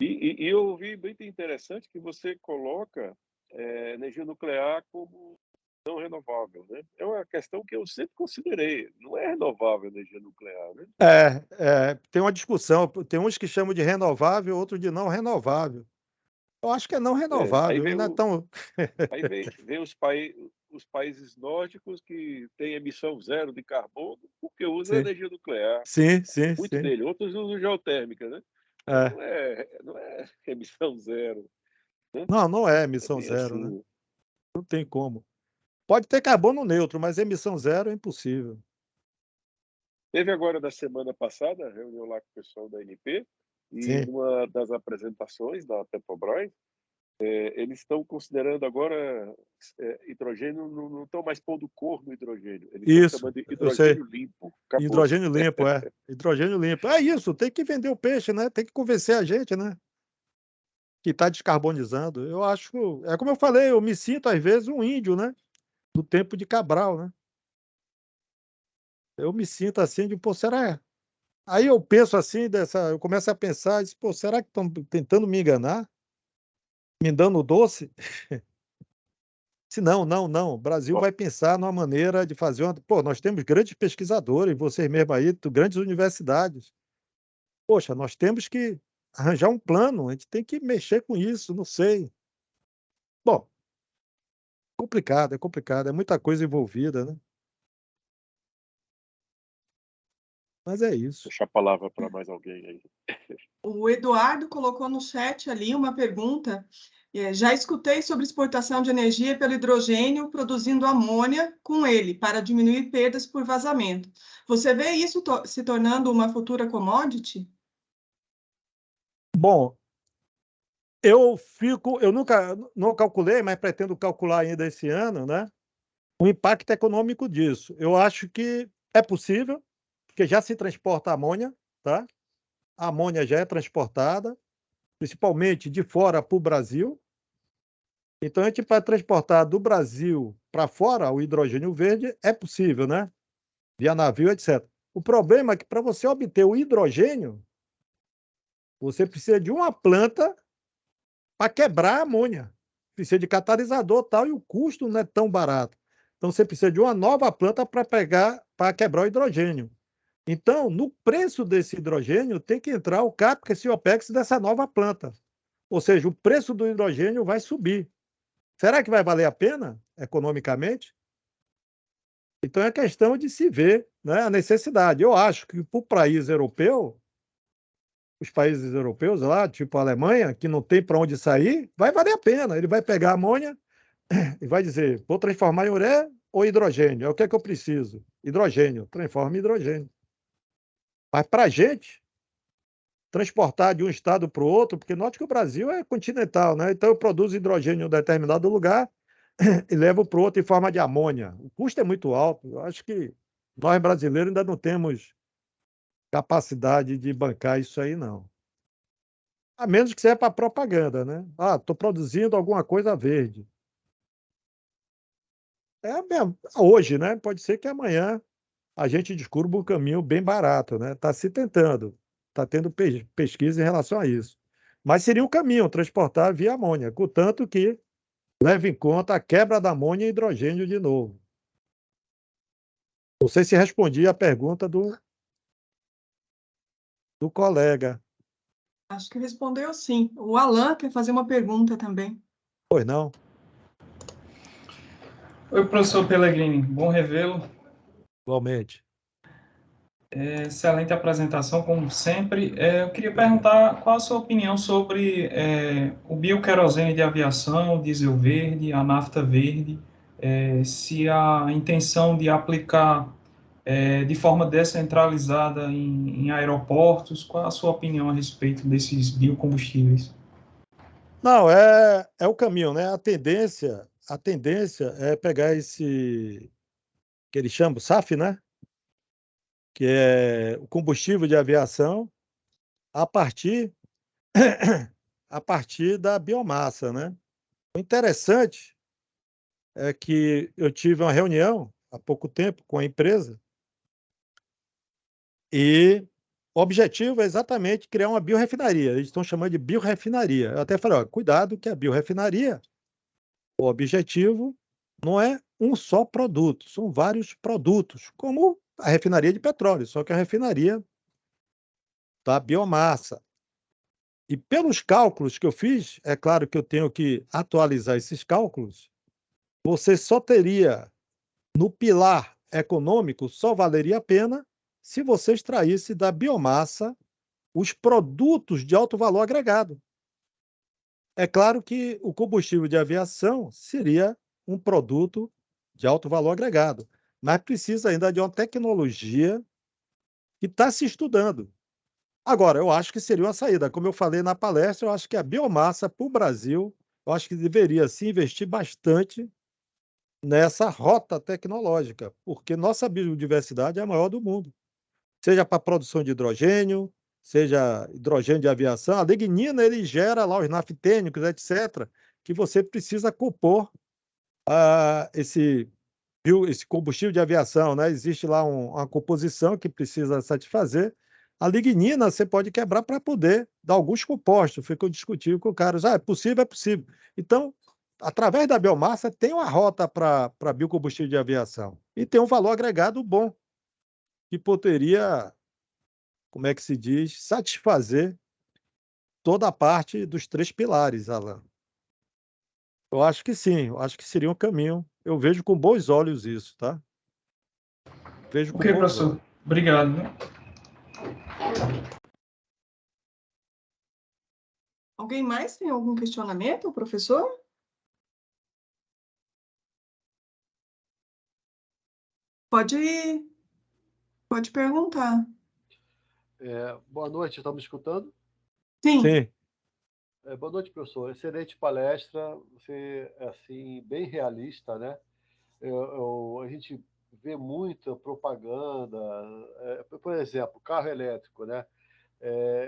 E eu ouvi muito interessante que você coloca energia nuclear como não renovável, né? É uma questão que eu sempre considerei. Não é renovável a energia nuclear, né? Tem uma discussão, tem uns que chamam de renovável, outros de não renovável. Eu acho que é não Aí renovável, e vem, não é tão. vem os países nórdicos que têm emissão zero de carbono porque usam Sim, energia nuclear. sim, sim, Muito sim. dele. Outros usam geotérmica, né? Mas É. não é emissão zero, né? Não, não é É emissão bem zero, né? assim. Não tem como. Pode ter carbono neutro, mas emissão zero é impossível. Teve agora, da semana passada, a reunião lá com o pessoal da ANP, e Sim, numa das apresentações da Petrobras, eles estão considerando agora hidrogênio, não estão mais pondo cor no hidrogênio, eles estão isso, chamando de eu sei. hidrogênio limpo. Acabou. Hidrogênio limpo, é. Hidrogênio limpo. É isso, tem que vender o peixe, né? Tem que convencer a gente, né? Que está descarbonizando. Eu acho, é como eu falei, eu me sinto às vezes um índio, né? Do tempo de Cabral, né? Eu me sinto assim de, pô, será? Aí eu penso assim, eu começo a pensar, disse, pô, será que estão tentando me enganar? Me dando doce? Se não, não, não. O Brasil Ó, vai pensar numa maneira de fazer uma. Pô, nós temos grandes pesquisadores, vocês mesmo aí, grandes universidades. Poxa, nós temos que arranjar um plano, a gente tem que mexer com isso, não sei. Bom, complicado, é muita coisa envolvida, né? Mas é isso. Deixar a palavra para mais alguém aí. O Eduardo colocou no chat ali uma pergunta. Já escutei sobre exportação de energia pelo hidrogênio produzindo amônia com ele, para diminuir perdas por vazamento. Você vê isso se tornando uma futura commodity? Bom, eu nunca não calculei, mas pretendo calcular ainda esse ano, né? O impacto econômico disso. Eu acho que é possível, porque já se transporta amônia, tá? A amônia já é transportada, principalmente de fora para o Brasil. Então, a gente vai transportar do Brasil para fora o hidrogênio verde, é possível, né? Via navio, etc. O problema é que para você obter o hidrogênio, você precisa de uma planta para quebrar a amônia. Precisa de catalisador e tal, e o custo não é tão barato. Então, você precisa de uma nova planta para quebrar o hidrogênio. Então, no preço desse hidrogênio, tem que entrar o CAPEX e o OPEX dessa nova planta. Ou seja, o preço do hidrogênio vai subir. Será que vai valer a pena, economicamente? Então, é questão de se ver, né, a necessidade. Eu acho que para o país europeu, os países europeus lá, tipo a Alemanha, que não tem para onde sair, vai valer a pena. Ele vai pegar a amônia e vai dizer, vou transformar em ureia ou hidrogênio. É o que é que eu preciso? Hidrogênio. Transforma em hidrogênio. Mas para a gente, transportar de um estado para o outro, porque note que o Brasil é continental, né? Então eu produzo hidrogênio em um determinado lugar e levo para o outro em forma de amônia. O custo é muito alto. Eu acho que nós brasileiros ainda não temos capacidade de bancar isso aí, não. A menos que seja para propaganda, né? Ah, estou produzindo alguma coisa verde. É mesmo. Hoje, né? Pode ser que amanhã a gente descubra um caminho bem barato, né? Está se tentando, está tendo pesquisa em relação a isso. Mas seria um caminho transportar via amônia, contanto que leve em conta a quebra da amônia em hidrogênio de novo. Não sei se respondi a pergunta do colega. Acho que respondeu sim. O Alan quer fazer uma pergunta também. Pois não? Oi, professor Pellegrini, bom revê-lo. Igualmente. Excelente apresentação, como sempre. Eu queria perguntar qual a sua opinião sobre o bioquerosene de aviação, o diesel verde, a nafta verde, se a intenção de aplicar de forma descentralizada em aeroportos, qual a sua opinião a respeito desses biocombustíveis? Não, é o caminho, né? A tendência é pegar esse que eles chamam SAF, né? Que é o combustível de aviação a partir da biomassa, né? O interessante é que eu tive uma reunião há pouco tempo com a empresa e o objetivo é exatamente criar uma biorefinaria. Eles estão chamando de biorefinaria. Eu até falei, ó, cuidado que a biorefinaria, o objetivo não é um só produto, são vários produtos, como a refinaria de petróleo, só que a refinaria da biomassa. E pelos cálculos que eu fiz, é claro que eu tenho que atualizar esses cálculos, você só teria, no pilar econômico, só valeria a pena se você extraísse da biomassa os produtos de alto valor agregado. É claro que o combustível de aviação seria um produto de alto valor agregado, mas precisa ainda de uma tecnologia que está se estudando. Agora, eu acho que seria uma saída. Como eu falei na palestra, eu acho que a biomassa para o Brasil, eu acho que deveria se investir bastante nessa rota tecnológica, porque nossa biodiversidade é a maior do mundo. Seja para a produção de hidrogênio, seja hidrogênio de aviação, a lignina ele gera lá os naftênicos, etc., que você precisa compor esse combustível de aviação, né? Existe lá uma composição que precisa satisfazer. A lignina você pode quebrar para poder dar alguns compostos. Foi o que eu discuti com o cara. É possível, é possível. Então, através da biomassa, tem uma rota para biocombustível de aviação. E tem um valor agregado bom, que poderia, como é que se diz, satisfazer toda a parte dos 3 pilares, Alan. Eu acho que sim, eu acho que seria um caminho. Eu vejo com bons olhos isso, tá? Vejo com Ok, bons professor. olhos. Obrigado. Alguém mais tem algum questionamento, professor? Pode perguntar. Boa noite, estão me escutando? Sim. Sim. Boa noite, professor. Excelente palestra. Você é assim, bem realista, né? A gente vê muita propaganda. Por exemplo, carro elétrico, né?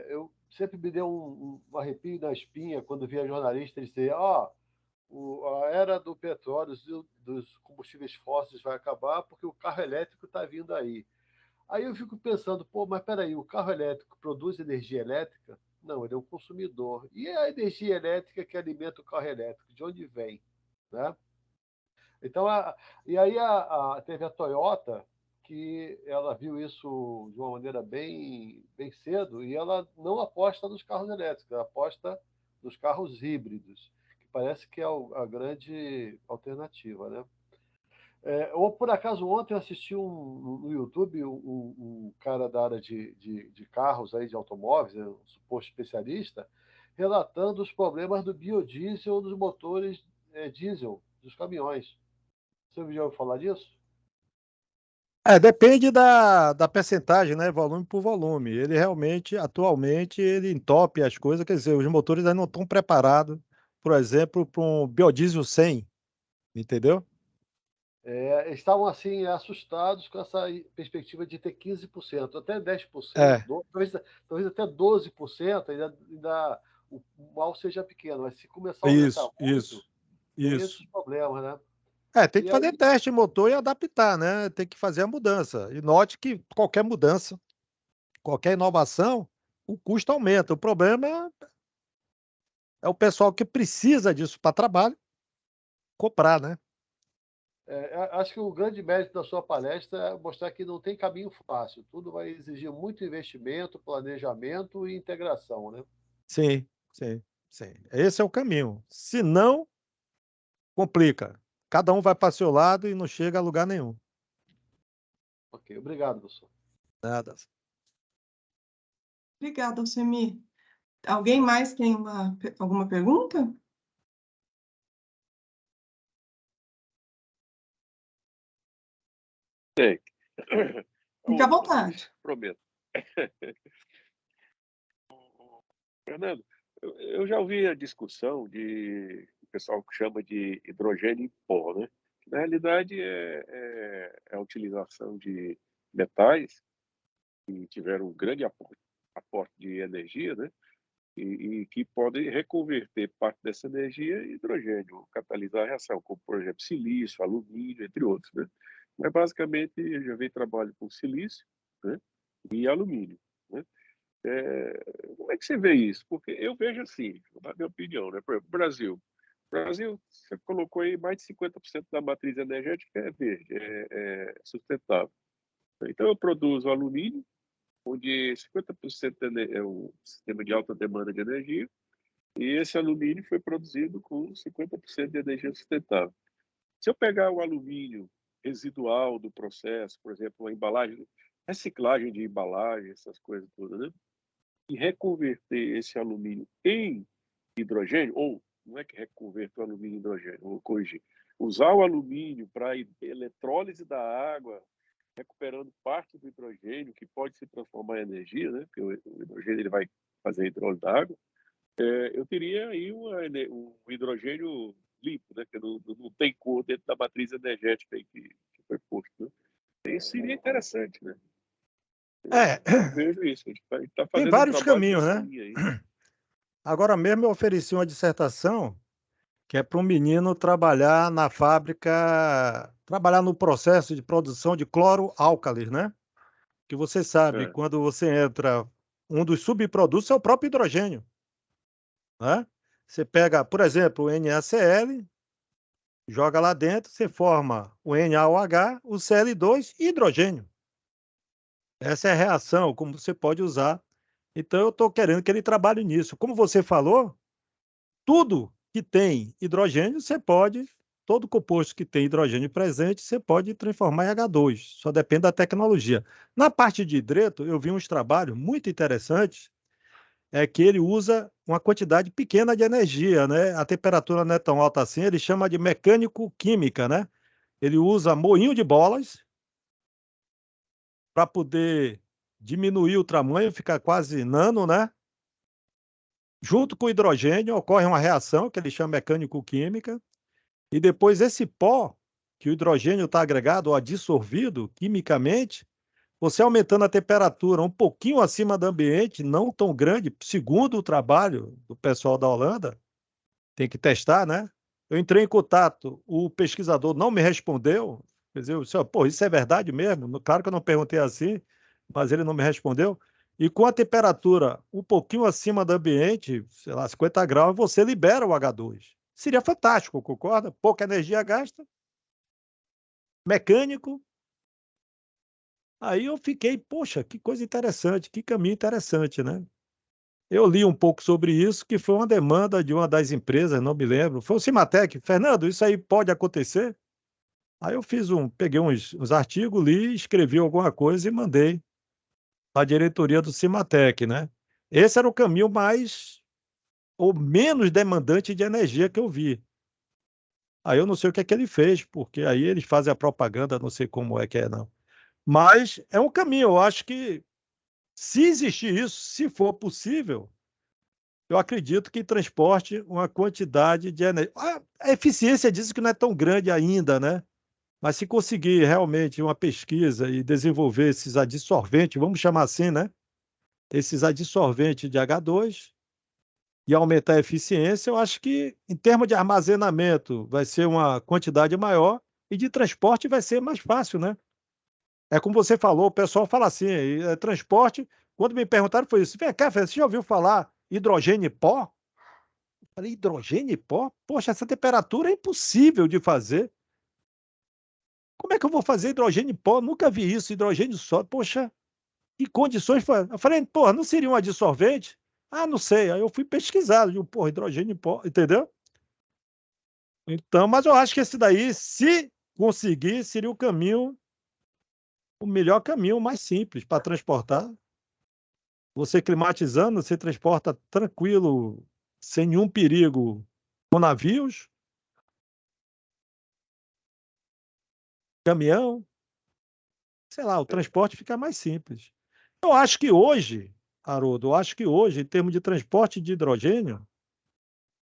Eu sempre me deu um arrepio na espinha quando via jornalistas dizer: a era do petróleo, dos combustíveis fósseis vai acabar porque o carro elétrico está vindo aí. Aí eu fico pensando, pô, mas peraí, o carro elétrico produz energia elétrica? Não, ele é um consumidor. E a energia elétrica que alimenta o carro elétrico, de onde vem? Né? Então, e aí teve a Toyota, que ela viu isso de uma maneira bem, bem cedo, e ela não aposta nos carros elétricos, ela aposta nos carros híbridos, que parece que é a grande alternativa, né? Ou por acaso ontem eu assisti no YouTube um cara da área de carros aí, de automóveis, um suposto especialista, relatando os problemas do biodiesel dos motores diesel dos caminhões. Você já ouviu falar disso? Depende da percentagem, né? Volume por volume. Ele realmente, atualmente, ele entope as coisas, quer dizer, os motores ainda não estão preparados, por exemplo, para um biodiesel 100, entendeu? Estavam assim assustados com essa perspectiva de ter 15%, até 10%, É, talvez até 12%, ainda o mal seja pequeno, mas se começar a aumentar isso, muito, tem isso. esses problemas, né? Tem que E fazer aí, teste de motor e adaptar, né? Tem que fazer a mudança. E note que qualquer mudança, qualquer inovação, o custo aumenta. O problema é o pessoal que precisa disso para trabalho comprar, né? acho que o grande mérito da sua palestra é mostrar que não tem caminho fácil, tudo vai exigir muito investimento, planejamento e integração, né? Sim, sim, sim. Esse é o caminho. Se não, complica. Cada um vai para seu lado e não chega a lugar nenhum. Ok, obrigado, professor. Nada. Obrigada, Alcemir. Alguém mais tem alguma pergunta? Tem. Fique à vontade. Prometo. Fernando, eu já ouvi a discussão de o pessoal que chama de hidrogênio em pó, né? Na realidade, é a utilização de metais que tiveram um grande aporte de energia, né? E que podem reconverter parte dessa energia em hidrogênio, catalisar a reação, como, por exemplo, silício, alumínio, entre outros, né? Mas, basicamente, eu já vi trabalho com silício, né? E alumínio, né? Como é que você vê isso? Porque eu vejo assim, na minha opinião, né? Por exemplo, Brasil, você colocou aí mais de 50% da matriz energética é verde, é sustentável. Então, eu produzo alumínio, onde 50% é um sistema de alta demanda de energia, e esse alumínio foi produzido com 50% de energia sustentável. Se eu pegar o alumínio residual do processo, por exemplo, a embalagem, reciclagem de embalagem, essas coisas todas, né? E reconverter esse alumínio em hidrogênio, ou não é que reconverter o alumínio em hidrogênio, vou corrigir, usar o alumínio para eletrólise da água, recuperando parte do hidrogênio, que pode se transformar em energia, né? Porque o hidrogênio ele vai fazer a hidrólise da água, eu teria aí um hidrogênio limpo, né? Que não tem cor dentro da matriz energética aí que foi posto, né? Isso seria interessante, né? Eu vejo isso, a gente está Tem fazendo um vários trabalho caminhos, nessa né? linha aí. Agora mesmo eu ofereci uma dissertação que é para um menino trabalhar na fábrica, trabalhar no processo de produção de cloroálcalis, né? Que você sabe, É. quando você entra, um dos subprodutos é o próprio hidrogênio, né? Você pega, por exemplo, o NaCl, joga lá dentro, você forma o NaOH, o Cl2 e hidrogênio. Essa é a reação, como você pode usar. Então, eu estou querendo que ele trabalhe nisso. Como você falou, tudo que tem hidrogênio, você pode todo composto que tem hidrogênio presente, você pode transformar em H2, só depende da tecnologia. Na parte de hidreto, eu vi uns trabalhos muito interessantes, que ele usa uma quantidade pequena de energia, né? A temperatura não é tão alta assim, ele chama de mecânico-química, né? Ele usa moinho de bolas para poder diminuir o tamanho, ficar quase nano, né? Junto com o hidrogênio, ocorre uma reação que ele chama mecânico-química, e depois esse pó, que o hidrogênio está agregado ou dissolvido quimicamente, você aumentando a temperatura um pouquinho acima do ambiente, não tão grande, segundo o trabalho do pessoal da Holanda, tem que testar, né? Eu entrei em contato, o pesquisador não me respondeu, quer dizer, eu disse, pô, isso é verdade mesmo? Claro que eu não perguntei assim, mas ele não me respondeu. E com a temperatura um pouquinho acima do ambiente, sei lá, 50 graus, você libera o H2. Seria fantástico, concorda? Pouca energia gasta, mecânico. Aí eu fiquei, poxa, que coisa interessante, que caminho interessante, né? Eu li um pouco sobre isso, que foi uma demanda de uma das empresas, não me lembro, foi o Cimatec. Fernando, isso aí pode acontecer? Aí eu peguei uns artigos, li, escrevi alguma coisa e mandei para a diretoria do Cimatec, né? Esse era o caminho mais ou menos demandante de energia que eu vi. Aí eu não sei o que é que ele fez, porque aí eles fazem a propaganda, não sei como é que é, não. Mas é um caminho, eu acho que se existir isso, se for possível, eu acredito que transporte uma quantidade de energia. A eficiência diz que não é tão grande ainda, né? Mas se conseguir realmente uma pesquisa e desenvolver esses adsorventes, vamos chamar assim, né? Esses adsorventes de H2 e aumentar a eficiência, eu acho que, em termos de armazenamento, vai ser uma quantidade maior e de transporte vai ser mais fácil, né? É como você falou, o pessoal fala assim, transporte, quando me perguntaram foi isso, vem cá, Fê, você já ouviu falar hidrogênio e pó? Eu falei, hidrogênio e pó? Poxa, essa temperatura é impossível de fazer. Como é que eu vou fazer hidrogênio e pó? Nunca vi isso, hidrogênio só. Poxa, que condições foi? Eu falei, porra, não seria um adsorvente? Ah, não sei. Aí eu fui pesquisar, digo, porra, hidrogênio e pó, entendeu? Então, mas eu acho que esse daí, se conseguir, seria o melhor caminho, o mais simples para transportar. Você climatizando, você transporta tranquilo, sem nenhum perigo, com navios, caminhão, sei lá, o transporte fica mais simples. Eu acho que hoje, Haroldo, eu acho que hoje, em termos de transporte de hidrogênio,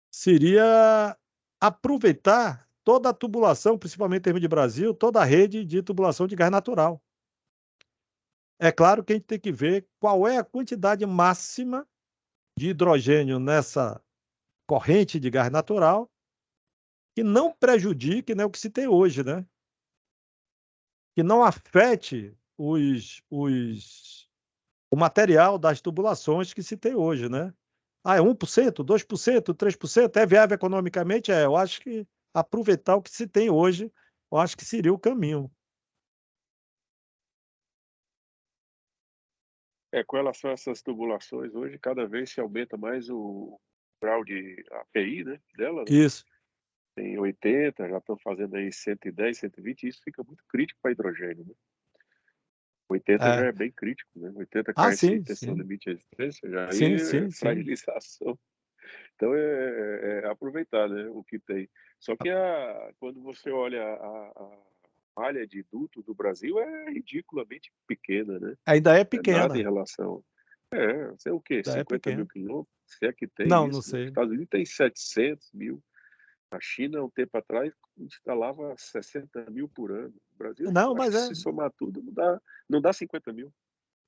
seria aproveitar toda a tubulação, principalmente em termos de Brasil, toda a rede de tubulação de gás natural. É claro que a gente tem que ver qual é a quantidade máxima de hidrogênio nessa corrente de gás natural que não prejudique, né, o que se tem hoje, né? Que não afete o material das tubulações que se tem hoje, né? Ah, é 1%, 2%, 3%, é viável economicamente? É, eu acho que aproveitar o que se tem hoje, eu acho que seria o caminho. Com relação a essas tubulações, hoje cada vez se aumenta mais o grau de API, né, dela, né? Isso. Tem 80, já estão fazendo aí 110, 120, e isso fica muito crítico para hidrogênio, né? 80 já É. é bem crítico, né? 80 Ah, KSI, sim, tensão sim. limite de resistência, já aí Sim, é sim, sim. fragilização. Então é aproveitar, né, o que tem. Só que quando você olha a malha de duto do Brasil é ridiculamente pequena, né? Ainda é É nada em pequena. relação. Sei o quê? Ainda é 50 mil pequena. quilômetros? Se é que tem Não, não isso, né? Os sei. Estados Unidos tem 700 mil. A China, um tempo atrás, instalava 60 mil por ano. O Brasil, Não, acho mas que se somar tudo, não dá 50 mil.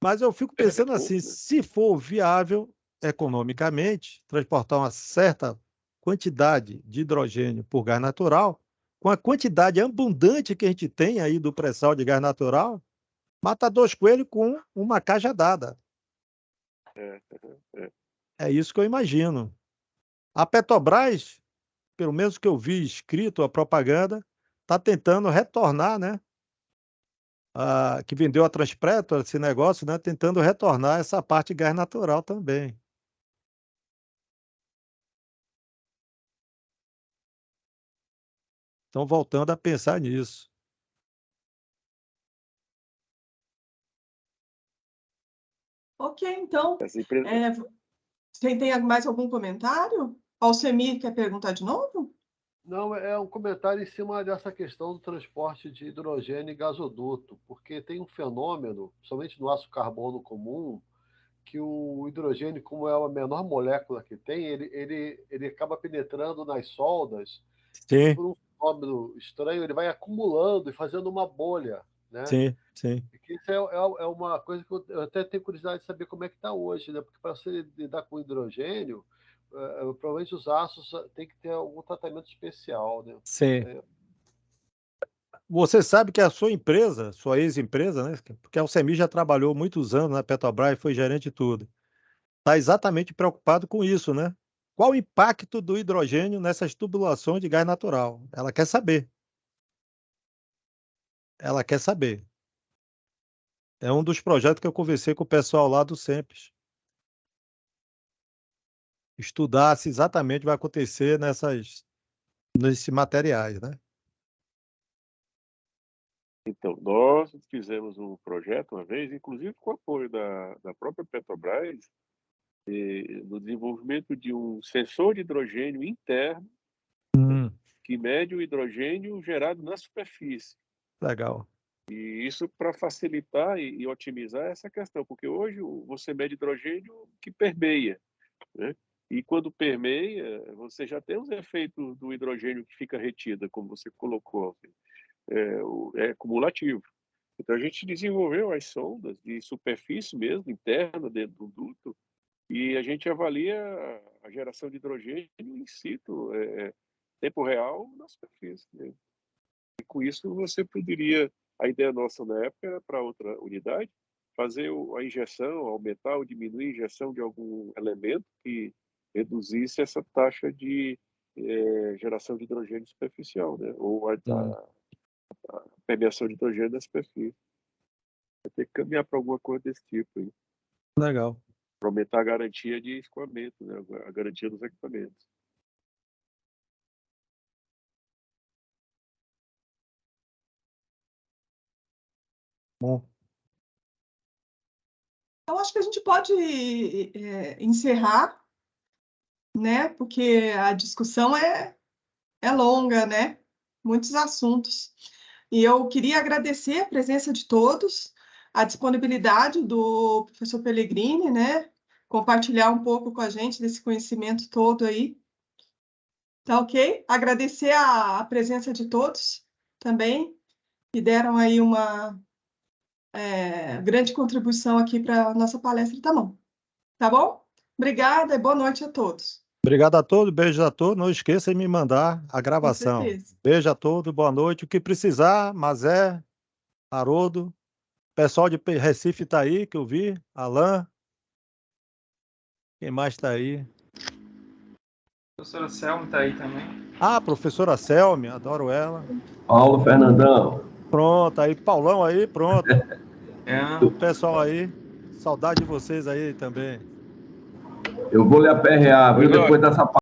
mas eu fico É pensando assim, pouco, né? se for viável economicamente transportar uma certa quantidade de hidrogênio por gás natural, com a quantidade abundante que a gente tem aí do pré-sal de gás natural, mata dois coelhos com uma cajadada. É, é. É isso que eu imagino. A Petrobras, pelo menos que eu vi escrito a propaganda, está tentando retornar, né? Que vendeu a Transpetro, esse negócio, né? Tentando retornar essa parte de gás natural também. estão voltando a pensar nisso. Ok, então, Essa empresa, você tem mais algum comentário? Alcemir quer perguntar de novo? Não, é um comentário em cima dessa questão do transporte de hidrogênio e gasoduto, porque tem um fenômeno, somente no aço carbono comum, que o hidrogênio, como é a menor molécula que tem, ele acaba penetrando nas soldas e, Sim, por um fenômeno estranho, ele vai acumulando e fazendo uma bolha, né? sim, sim. E que isso é uma coisa que eu até tenho curiosidade de saber como é que está hoje, né? Porque para você lidar com hidrogênio, provavelmente os aços tem que ter algum tratamento especial, né? Sim. Você sabe que a sua empresa, sua ex-empresa, né? Porque a Alcemir já trabalhou muitos anos na Petrobras e foi gerente de tudo. Está exatamente preocupado com isso, né? Qual o impacto do hidrogênio nessas tubulações de gás natural? Ela quer saber. Ela quer saber. É um dos projetos que eu conversei com o pessoal lá do Sempre. Estudar se exatamente vai acontecer nesses materiais, né? então, nós fizemos um projeto uma vez, inclusive com o apoio da própria Petrobras, no desenvolvimento de um sensor de hidrogênio interno que mede o hidrogênio gerado na superfície. Legal. E isso para facilitar e otimizar essa questão, porque hoje você mede hidrogênio que permeia, né? E quando permeia, você já tem os efeitos do hidrogênio que fica retido, como você colocou, assim, é cumulativo. Então a gente desenvolveu as sondas de superfície mesmo, interna, dentro do duto, e a gente avalia a geração de hidrogênio in situ, tempo real, na superfície, né? E com isso você poderia, a ideia nossa na época era para outra unidade, fazer a injeção, aumentar ou diminuir a injeção de algum elemento que reduzisse essa taxa de geração de hidrogênio superficial, né? Ou a permeação de hidrogênio na superfície. Vai ter que caminhar para alguma coisa desse tipo aí, Legal. para aumentar a garantia de escoamento, né? A garantia dos equipamentos. Bom, Eu acho que a gente pode encerrar, né? Porque a discussão é longa, né? Muitos assuntos. E eu queria agradecer a presença de todos, a disponibilidade do professor Pellegrini, né? Compartilhar um pouco com a gente desse conhecimento todo aí. Tá ok? Agradecer a presença de todos também, que deram aí uma grande contribuição aqui para a nossa palestra, tá bom? Tá bom? Obrigada e boa noite a todos. obrigado a todos, beijo a todos. Não esqueça de me mandar a Com gravação. certeza. Beijo a todos, boa noite. O que precisar, Mazé, Haroldo, pessoal de Recife está aí, que eu vi, Alain. Quem mais está aí? A professora Selma está aí também. Ah, professora Selmi, adoro ela. Paulo Fernandão. Pronto, aí, Paulão aí, pronto. É. O pessoal aí, saudade de vocês aí também. Eu vou lhe aperrear, viu? Pois, ó, Depois dessa